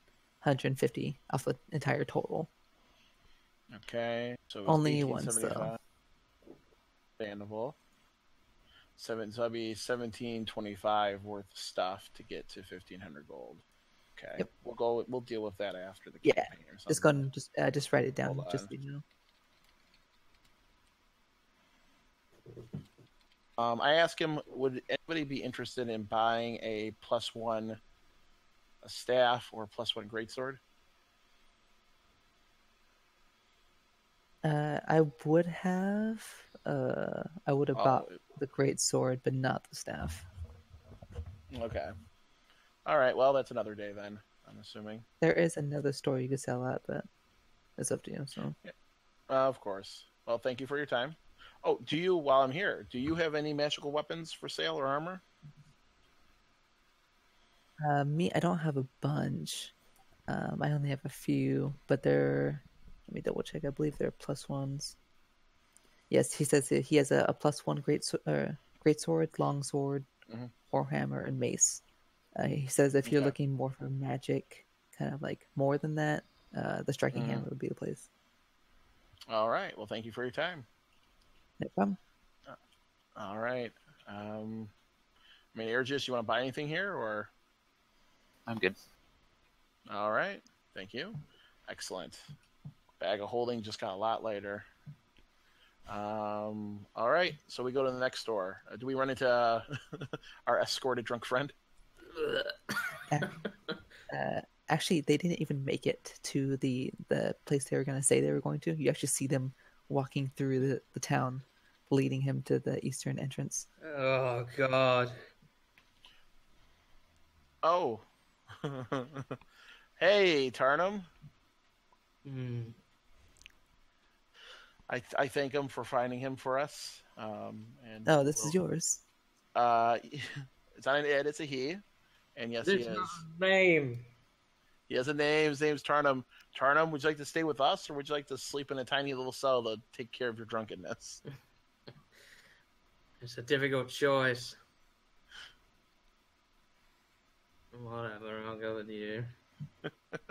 150 off the entire total. Okay, so it's Only once, though. 1875. Understandable. So that'd be 1725 worth of stuff to get to 1500 gold. Okay, Yep. We'll deal with that after the Yeah, campaign or something. Just go and just write it down, Hold just on. so you know. I asked him, would anybody be interested in buying a +1 staff or a +1 greatsword? I would have bought the great sword, but not the staff. Okay. All right. Well, that's another day then. I'm assuming. There is another store you could sell at, but it's up to you. So. Yeah. Of course. Well, thank you for your time. Oh, while I'm here, do you have any magical weapons for sale or armor? Me, I don't have a bunch. I only have a few, but they're. Let me double check. I believe they're +1s. Yes, he says he has a +1 great sword, long sword, warhammer, and mace. He says if you're looking more for magic, kind of like more than that, the striking hammer would be the place. All right. Well, thank you for your time. No problem. All right. Airgis, you want to buy anything here, or? I'm good. All right. Thank you. Excellent. Bag of holding just got a lot later. All right. So we go to the next store. Do we run into our escorted drunk friend? Actually, they didn't even make it to the place they were going to say they were going to. You actually see them walking through the town, leading him to the eastern entrance. Oh, God. Oh. Hey, Tarnum. I thank him for finding him for us. This is yours. It's not an it, it's a he. And yes, he is. Not a name. He has a name. His name's Tarnum. Tarnum, would you like to stay with us, or would you like to sleep in a tiny little cell to take care of your drunkenness? It's a difficult choice. Whatever, I'll go with you.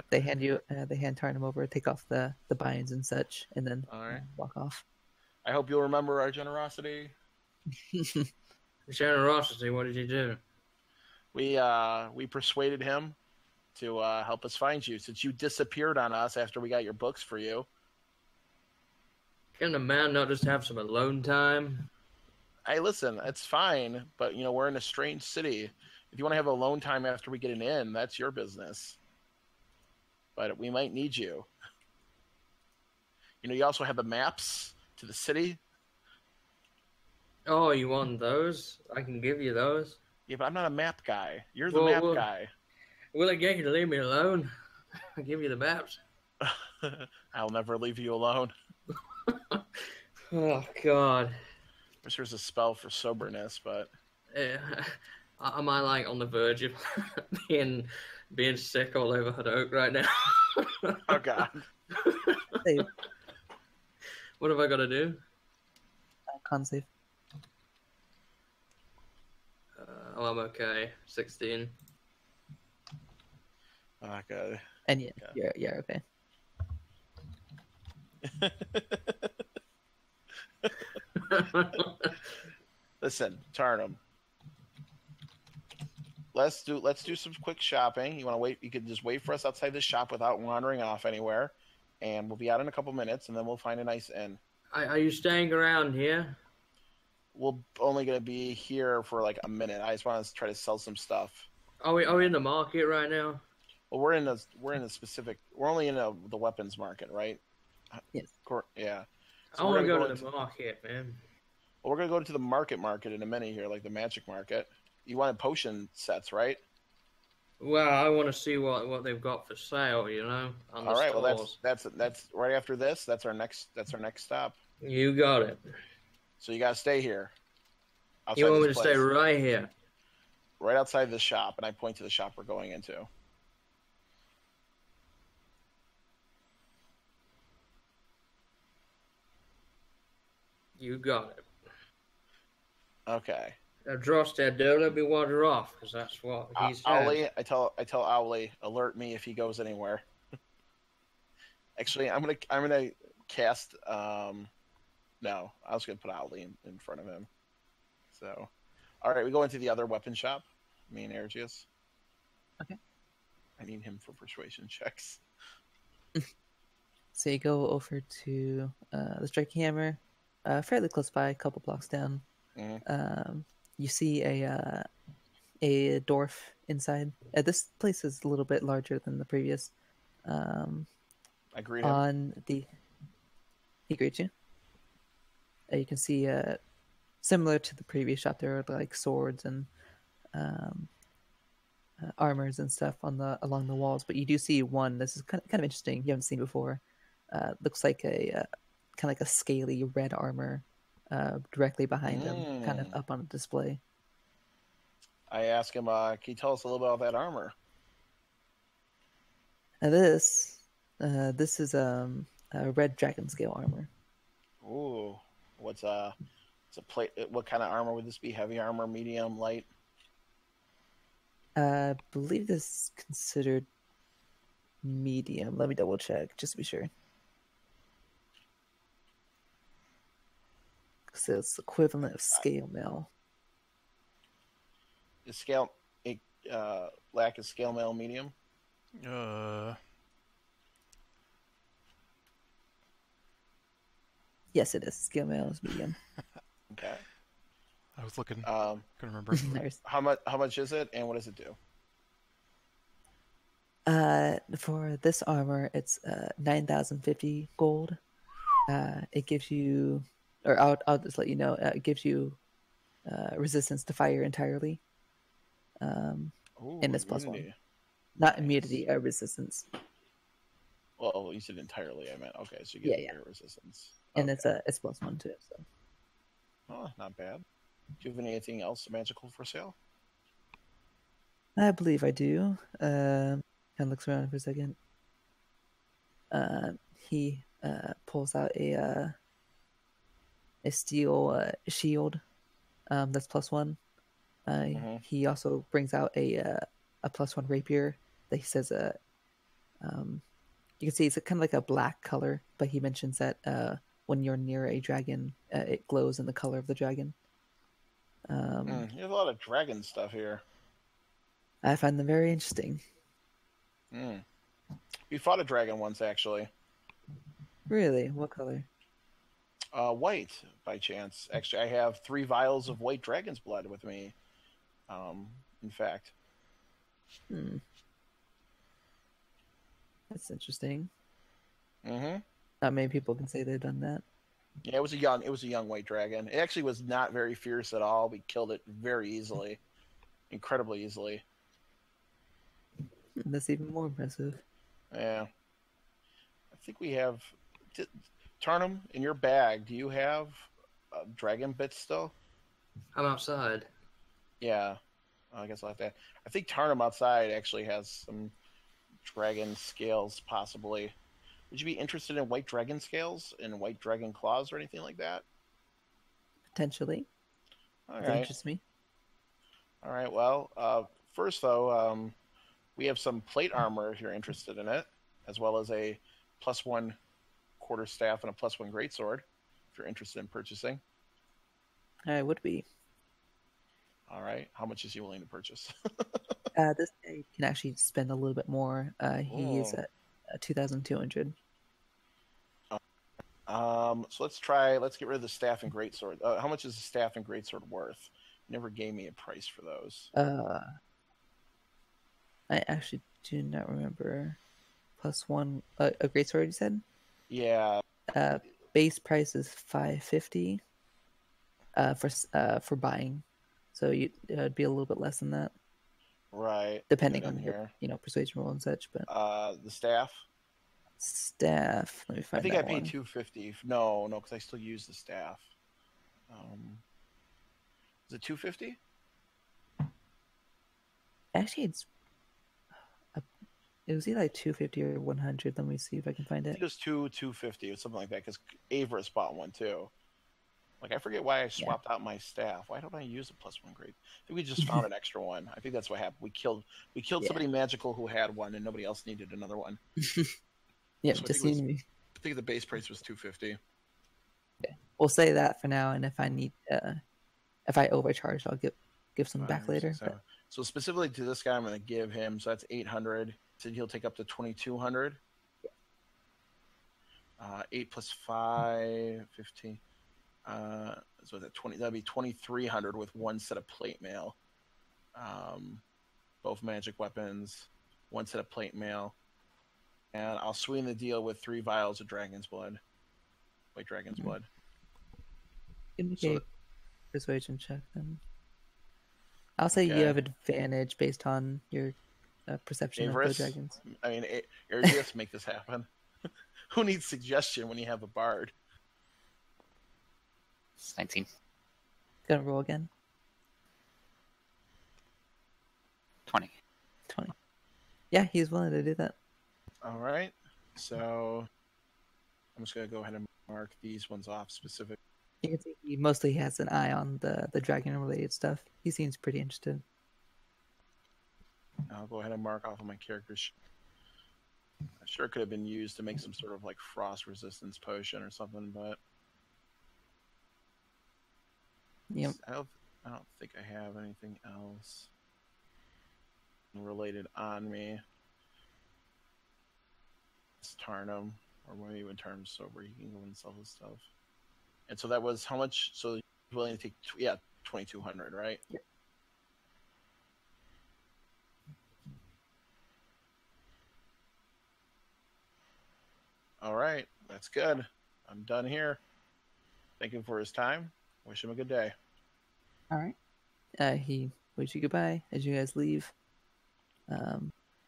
They hand Tarnum over, take off the binds and such, and then walk off. I hope you'll remember our generosity. Generosity, what did you do? We persuaded him to help us find you, since you disappeared on us after we got your books for you. Can a man not just have some alone time? Hey, listen, it's fine, but we're in a strange city. If you want to have alone time after we get an inn, that's your business. But we might need you. You also have the maps to the city. Oh, you want those? I can give you those. Yeah, but I'm not a map guy. You're the map guy. Will I get you to leave me alone? I'll give you the maps. I'll never leave you alone. Oh, God. I wish there was a spell for soberness, but... Am I on the verge of being sick all over Hadoke right now? Oh, God. Save. What have I got to do? Con save. I'm okay. 16. Oh, God. And you're okay. Listen, Tarnum. let's do some quick shopping. You want to wait? You could just wait for us outside the shop without wandering off anywhere, and we'll be out in a couple minutes, and then we'll find a nice inn. Are you staying around here? We're only gonna be here for like a minute. I just want to try to sell some stuff. Are we in the market right now? Well, we're in a specific. We're only in the weapons market, right? Yes. Yeah. I want to go to the market, man. Well, we're gonna go to the market in a minute here, like the magic market. You wanted potion sets, right? Well, I want to see what they've got for sale, you know. On the All right. stores. Well, that's right after this. That's our next stop. You got it. So you gotta stay here. You want me to this stay place. right here? Right outside the shop, and I point to the shop we're going into. You got it. Okay. Now, Drosted, don't let me wander off, because that's what he said. Owly, I tell Owly, alert me if he goes anywhere. Actually, I'm gonna cast. No, I was gonna put Owly in front of him. So, all right, we go into the other weapon shop. Me and Ergius. Okay. I need him for persuasion checks. So you go over to the striking hammer, fairly close by, a couple blocks down. Mhm. You see a dwarf inside. This place is a little bit larger than the previous. I greet him. He greets you. You can see similar to the previous shop, there are like swords and armors and stuff along the walls. But you do see one. This is kind of interesting. You haven't seen before. Looks like a kind of like a scaly red armor directly behind him, kind of up on a display. I ask him, can you tell us a little bit about that armor? Now this is a red dragon scale armor. Ooh, it's a plate. What kind of armor would this be? Heavy armor, medium, light? I believe this is considered medium. Let me double check just to be sure. So it's equivalent of scale mail. Is scale lack of scale mail medium? Yes, it is. Scale mail is medium. Okay. I was looking. Couldn't remember. How much is it, and what does it do? For this armor, it's 9,050 gold. It gives you, or I'll just let you know, it gives you resistance to fire entirely. Ooh, And it's +1. immunity. Not Nice. immunity, resistance. Well, you said entirely. I meant okay. So you get fire resistance, And okay. it's +1 too. So. Oh, not bad. Do you have anything else magical for sale? I believe I do. Kind of looks around for a second. He pulls out a steel shield that's +1. He also brings out a +1 rapier that he says you can see it's kind of like a black color, but he mentions that when you're near a dragon, it glows in the color of the dragon. You have a lot of dragon stuff here. I find them very interesting. We fought a dragon once, actually. Really? What color? White, by chance. Actually, I have 3 vials of white dragon's blood with me. In fact. That's interesting. Mm-hmm. Not many people can say they've done that. Yeah, it was a young white dragon. It actually was not very fierce at all. We killed it very easily, incredibly easily. That's even more impressive. Yeah, I think we have. Tarnum, in your bag, do you have dragon bits still? I'm outside. Yeah, I guess I'll have to. I think Tarnum outside actually has some dragon scales, possibly. Would you be interested in white dragon scales and white dragon claws or anything like that? Potentially. All That right. interests me. All right. Well, first though, we have some plate armor if you're interested in it, as well as a +1 quarterstaff and a +1 greatsword if you're interested in purchasing. I would be. All right. How much is he willing to purchase? This guy can actually spend a little bit more. He's Oh. at 2,200. So let's get rid of the staff and greatsword. How much is the staff and greatsword worth? You never gave me a price for those. I actually do not remember. +1, a greatsword, you said? Yeah. Base price is 550 for buying, so it'd be a little bit less than that, Right. depending Get in on here. your persuasion roll and such. But The staff. let me find. I think that I paid one. 250. No, because I still use the staff. Is it 250? Actually, it was either like 250 or 100. Let me see if I can find I it. think it was 250 or something like that. Because Avarice bought one too. Like I forget why I swapped out my staff. Why don't I use a +1 grade? I think we just found an extra one. I think that's what happened. We killed somebody magical who had one, and nobody else needed another one. Yeah, So just seemed me. I think the base price was 250. Okay. We'll say that for now, and if I need, if I overcharge, I'll give some back later. So specifically to this guy, I'm going to give him. So that's 800. So he'll take up to 2,200. 8 plus 5, 15. So that 20. That'd be 2,300 with one set of plate mail. Both magic weapons, one set of plate mail, and I'll sweeten the deal with 3 vials of dragon's blood. White dragon's blood. Give me a persuasion check then. I'll say you have advantage based on your perception of the dragons. I mean, Arius, make this happen. Who needs suggestion when you have a bard? It's 19. Gonna roll again. 20. 20. Yeah, he's willing to do that. All right. So I'm just gonna go ahead and mark these ones off specific. You can see he mostly has an eye on the dragon-related stuff. He seems pretty interested. I'll go ahead and mark off on my characters. I sure could have been used to make some sort of like frost resistance potion or something, but Yep. I don't think I have anything else related on me. It's Tarnum, or maybe even turn him sober. He can go and sell his stuff. And so that was how much? So you're willing to take 2,200, right? Yep. All right, that's good. I'm done here. Thank him for his time. Wish him a good day. All right. He wishes you goodbye as you guys leave.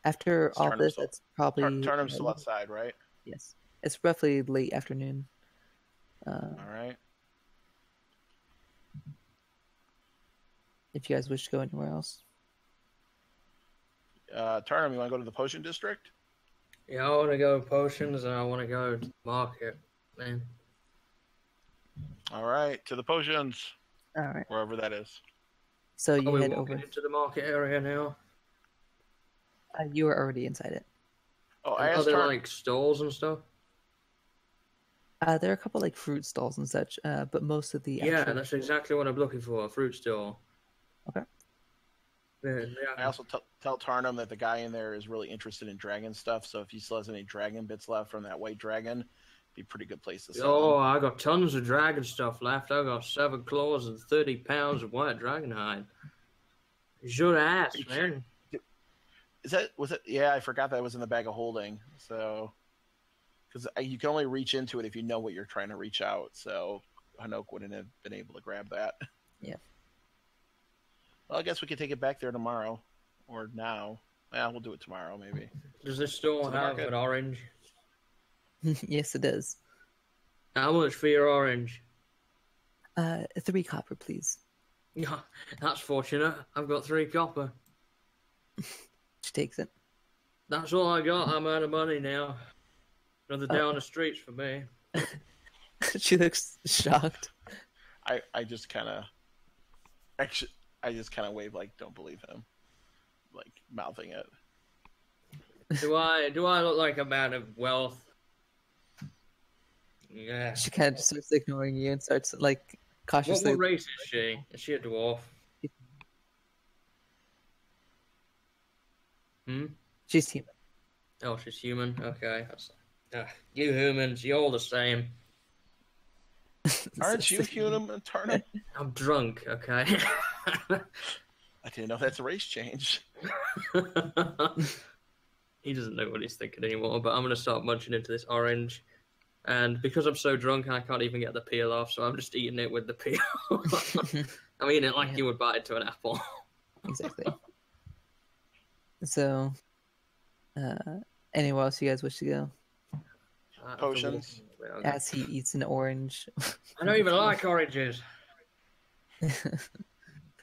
After all this, it's probably Tarnum's still outside, right? Yes, it's roughly late afternoon. All right. If you guys wish to go anywhere else, Tarnum, you want to go to the potion district? Yeah, I want to go to potions and I want to go to the market, man. All right, to the potions. All right. Wherever that is. So you head over into the market area now. You are already inside it. Oh, are there like stalls and stuff? There are a couple like fruit stalls and such, but most of the that's exactly what I'm looking for, a fruit stall. Okay. Yeah. I also tell Tarnum that the guy in there is really interested in dragon stuff, so if he still has any dragon bits left from that white dragon, be a pretty good place to sell them. I got tons of dragon stuff left. I got 7 claws and 30 pounds of white dragon hide. Should ask, man. Was it? Yeah, I forgot that was in the bag of holding. So, because you can only reach into it if you know what you're trying to reach out. So, Hanok wouldn't have been able to grab that. Yeah. Well, I guess we could take it back there tomorrow, or now. Yeah, we'll do it tomorrow, maybe. Does this store have an orange? Yes, it does. How much for your orange? 3 copper, please. Yeah, that's fortunate. I've got 3 copper. She takes it. That's all I got. I'm out of money now. Another day on the streets for me. She looks shocked. I just kind of wave like, don't believe him, like mouthing it. Do I look like a man of wealth? Yeah. She kind of just starts ignoring you and starts like cautiously. What race is she? Is she a dwarf? Hmm? She's human. Oh, she's human? Okay. You humans, you're all the same. Aren't you human, Tarnum? I'm drunk, okay? I didn't know that's a race change. He doesn't know what he's thinking anymore, but I'm going to start munching into this orange. And because I'm so drunk, I can't even get the peel off, so I'm just eating it with the peel. I'm eating it like Yeah. you would bite into an apple. Exactly. So, anywhere else you guys wish to go? Potions. As he eats an orange. I don't even like oranges.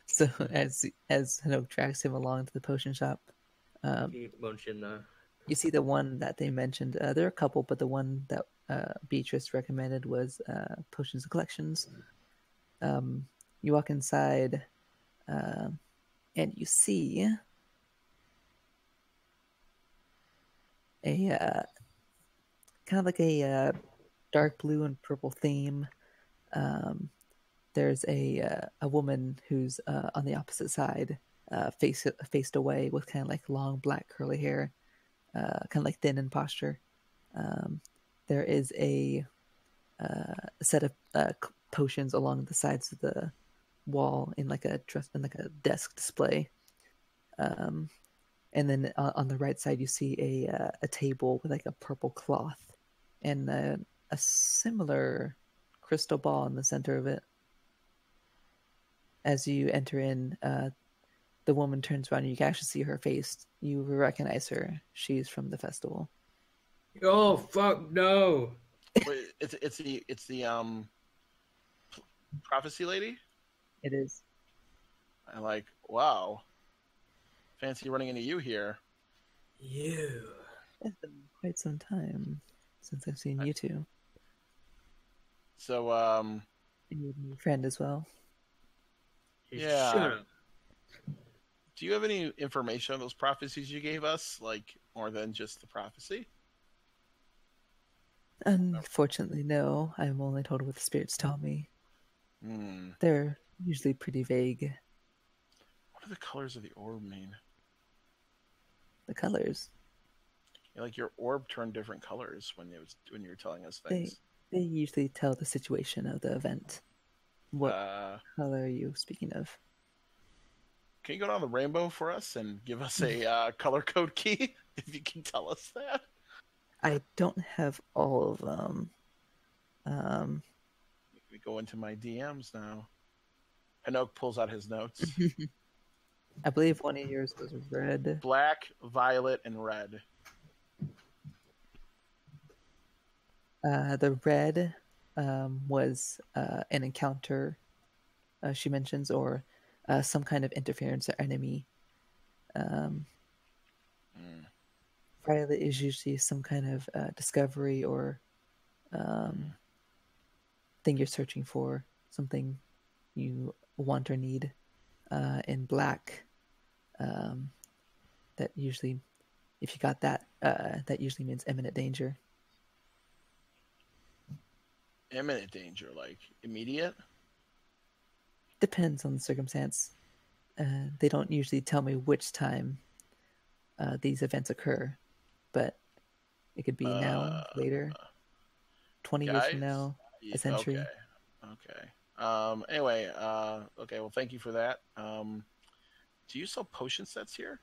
So as Hanook tracks him along to the potion shop, Keep munching though. you see the one that they mentioned. There are a couple, but the one that Beatrice recommended was Potions and Collections. You walk inside, and you see a kind of like a dark blue and purple theme. There's a woman who's on the opposite side, faced away, with kind of like long black curly hair, kind of like thin in posture. There is a set of potions along the sides of the wall in like a desk display. And then on the right side, you see a table with like a purple cloth and a similar crystal ball in the center of it. As you enter in, the woman turns around and you can actually see her face. You recognize her. She's from the festival. Oh fuck no! Wait, it's the prophecy lady. It is. I'm like, wow, fancy running into you here. You. It's been quite some time since I've seen you two. So, And your new friend as well. Yeah. Shut up. Do you have any information on those prophecies you gave us, like more than just the prophecy? Unfortunately, no. I'm only told what the spirits tell me. Hmm. They're usually pretty vague. What do the colors of the orb mean? The colors. Yeah, like your orb turned different colors when you were telling us things. They usually tell the situation of the event. What color are you speaking of? Can you go down the rainbow for us and give us a color code key if you can tell us that? I don't have all of them. We go into my DMs now. Hanouk pulls out his notes. I believe one of yours was red. Black, violet, and red. The red was an encounter, she mentions, or some kind of interference or enemy. Violet is usually some kind of discovery or thing you're searching for, something you want or need. In black, that usually, if you got that, that usually means imminent danger. Imminent danger, like immediate? Depends on the circumstance. They don't usually tell me which time these events occur, but it could be now, later, 20 years from now, a century. Okay. Anyway, okay, well, thank you for that. Do you sell potion sets here?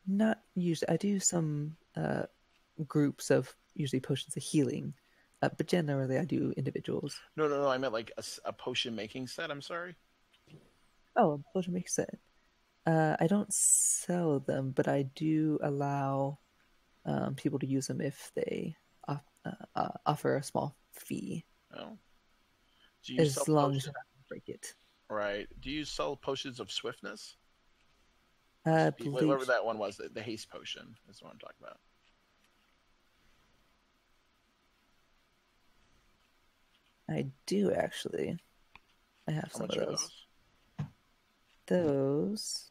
Not usually. I do some groups of usually potions of healing, but generally I do individuals. No. I meant like a potion making set. I'm sorry. Oh, a potion making set. I don't sell them, but I do allow people to use them if they offer a small fee. Oh. Do you As sell long potions? as you're not going to break it. Right. Do you sell potions of swiftness? Believe Whatever that one was, the haste potion is what I'm talking about. I do actually. I have How some much of are those. those? Those.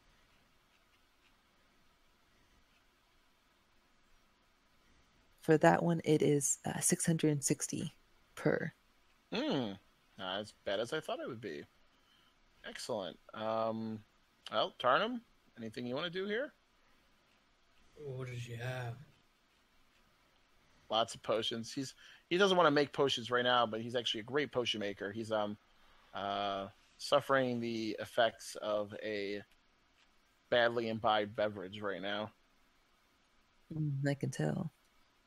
For that one, it is 660 per. Not as bad as I thought it would be. Excellent. Well, Tarnum, Anything you want to do here? What does you have? Lots of potions. He doesn't want to make potions right now, but he's actually a great potion maker. He's suffering the effects of a badly imbibed beverage right now. I can tell.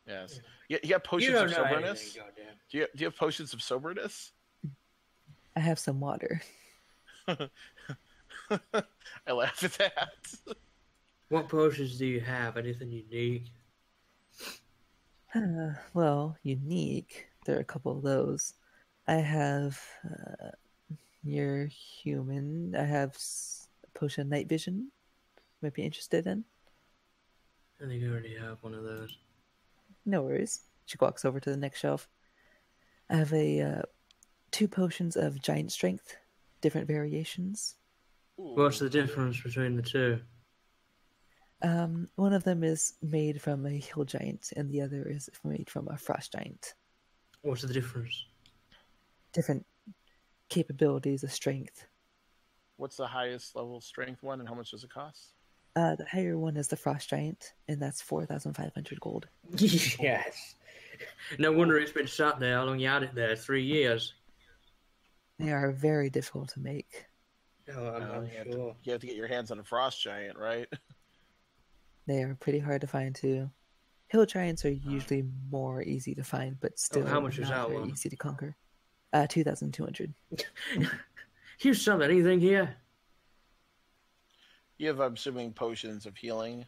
Yes. You have You potions don't of know soberness? anything, goddamn. Do you have potions of soberness? I have some water. I laugh at that. What potions do you have? Anything unique? Well, unique. There are a couple of those. I have your human. I have a potion of night vision. Might be interested in. I think I already have one of those. No worries. She walks over to the next shelf. I have a 2 potions of giant strength, different variations. What's the difference between the two? One of them is made from a hill giant, and the other is made from a frost giant. What's the difference? Different capabilities of strength. What's the highest level strength one, and how much does it cost? The higher one is the frost giant, and that's 4,500 gold. Yes. No wonder it's been sat there. How long you had it there? 3 years. They are very difficult to make. Oh, I'm sure. You have to get your hands on a frost giant, right? They are pretty hard to find too. Hill giants are usually more easy to find, but still how much is not that very one? easy to conquer. 2,200. You sell anything here? You have, I'm assuming, potions of healing,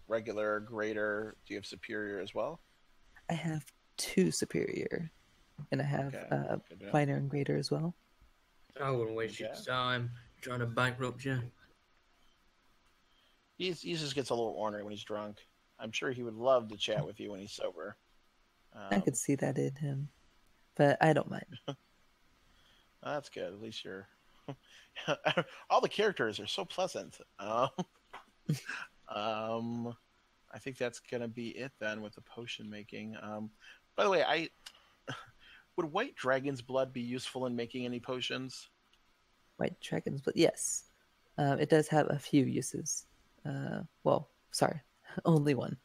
regular, greater. Do you have superior as well? I have 2 superior, and I have Okay, good to know. minor and greater as well. I wouldn't waste your time trying to bankrupt you. He just gets a little ornery when he's drunk. I'm sure he would love to chat with you when he's sober. I could see that in him, but I don't mind. That's good. At least you're. All the characters are so pleasant. I think that's gonna be it then with the potion making. By the way, would white dragon's blood be useful in making any potions? White dragons, but yes, it does have a few uses. Well, sorry, only one.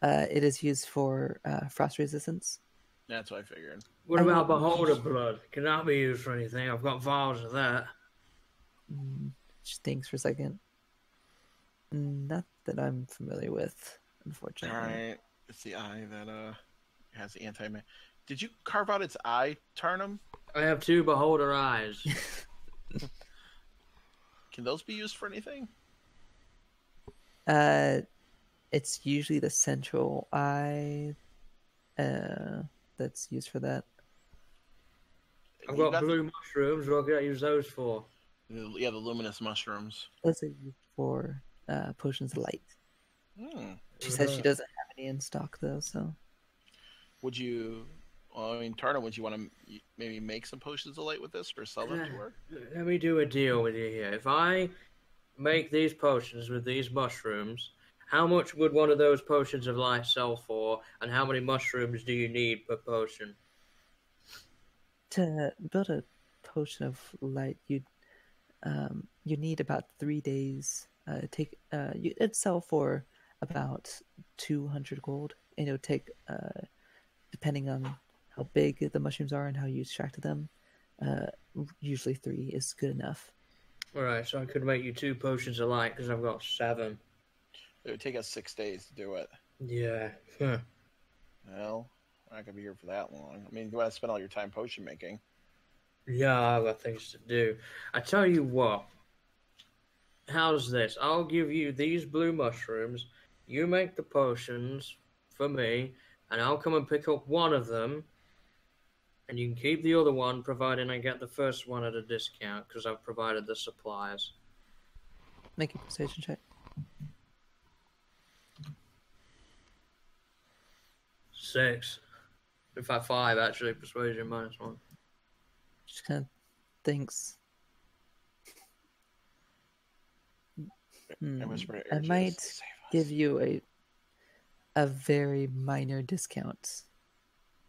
It is used for frost resistance. That's what I figured. What about beholder blood? Can that be used for anything? I've got vials of that. Just thinks for a second. Not that I'm familiar with, unfortunately. All right, it's the eye that has the anti. Did you carve out its eye, Tarnum? I have 2 beholder eyes. Can those be used for anything? It's usually the central eye that's used for that. I've got blue mushrooms. What can I use those for? Yeah, the luminous mushrooms. Those are used for potions of light. Hmm. She says she doesn't have any in stock though, so. Would you? Well, I mean, Tarnum, would you want to maybe make some potions of light with this or sell them to her? Let me do a deal with you here. If I make these potions with these mushrooms, how much would one of those potions of light sell for, and how many mushrooms do you need per potion? To build a potion of light, you need about 3 days. It'd sell for about 200 gold, and it would take, depending on how big the mushrooms are and how you extracted them, usually 3 is good enough. Alright, so I could make you 2 potions of light because I've got 7. It would take us 6 days to do it. Yeah. Well, we're not gonna be here for that long. I mean, you want to spend all your time potion making. Yeah, I've got things to do. I tell you what. How's this? I'll give you these blue mushrooms. You make the potions for me, and I'll come and pick up one of them. And you can keep the other one, providing I get the first one at a discount, because I've provided the supplies. Make a persuasion check. 6. In fact, 5, actually. Persuasion -1. Just kind of thinks. I might give you a very minor discount,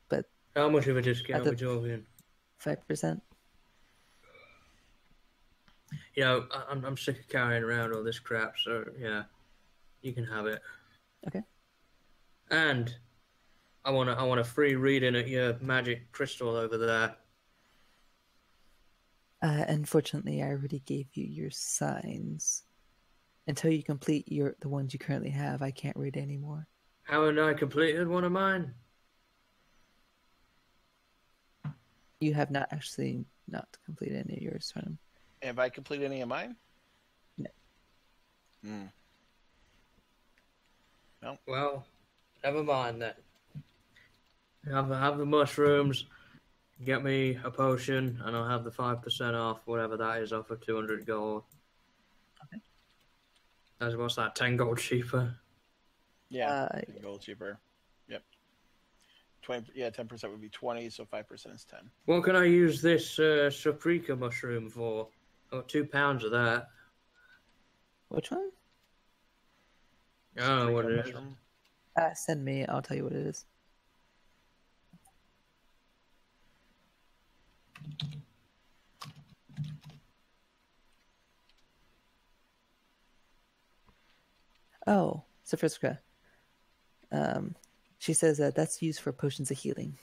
but How much of a discount are we talking? 5%. You know, I'm sick of carrying around all this crap, so yeah, you can have it. Okay. And I want a free reading at your magic crystal over there. Unfortunately, I already gave you your signs. Until you complete the ones you currently have, I can't read anymore. Haven't I completed one of mine? You have not actually not completed any of yours, Farnham. Have I completed any of mine? No. No. Well, never mind then. Have the mushrooms. Get me a potion, and I'll have the 5% off, whatever that is, off of 200 gold. Okay. That's what's that? 10 gold cheaper. Yeah, gold cheaper. Yep. 10% would be 20, so 5% is 10. What can I use this paprika mushroom for? Oh, 2 pounds of that. Which one? I don't know what it is. Mushroom. Send me. I'll tell you what it is. Oh, Sophiska. She says that's used for potions of healing.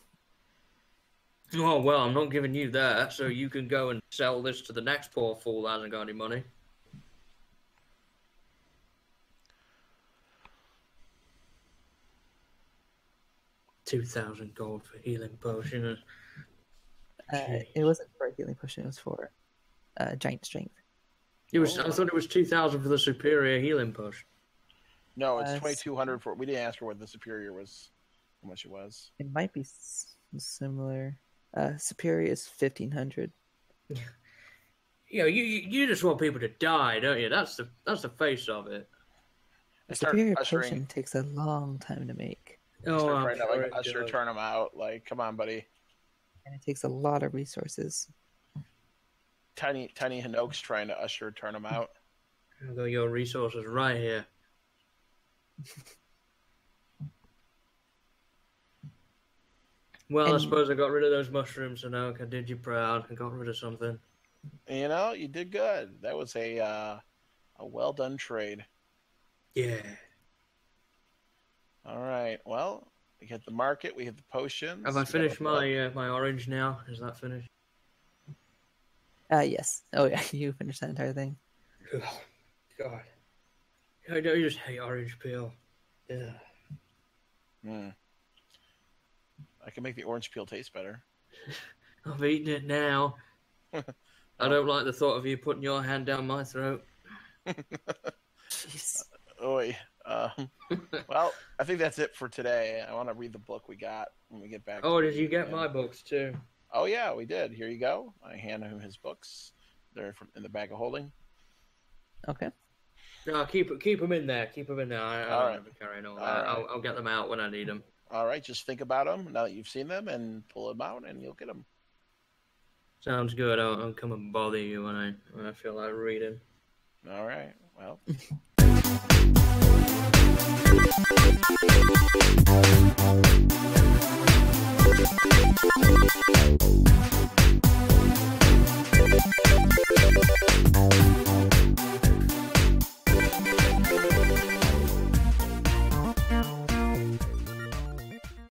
Oh, well, I'm not giving you that, so you can go and sell this to the next poor fool that hasn't got any money. $2,000 gold for healing potion. It wasn't for a healing potion. It was for giant strength. I thought it was 2,000 for the superior healing potion. No, it's 2,200 for. We didn't ask for what the superior was. How much it was? It might be similar. Superior is 1,500. You know, you just want people to die, don't you? That's the face of it. The superior potion takes a long time to make. Oh, I'm trying to sure like usher turn them out. Like, come on, buddy. And it takes a lot of resources. Tiny Hinoak's trying to usher turn them out. I've got your resources right here. Well, I suppose I got rid of those mushrooms, so now I did you proud. I got rid of something. You know, you did good. That was a well done trade. Yeah. All right. Well, we hit the market. We hit the potions. Have I finished my my orange now? Is that finished? Yes. Oh yeah, you finished that entire thing. Oh, God. I just hate orange peel. Yeah. I can make the orange peel taste better. I've eaten it now. I don't like the thought of you putting your hand down my throat. Jeez. Oi. Well, I think that's it for today. I want to read the book we got when we get back. Oh, did you get my books too? Oh yeah, we did. Here you go. I hand him his books. They're in the bag of holding. Okay. No, keep them in there. Keep them in there. I don't have to carry all that. Right. I'll get them out when I need them. All right, just think about them now that you've seen them, and pull them out, and you'll get them. Sounds good. I'll come and bother you when I feel like reading. All right. Well.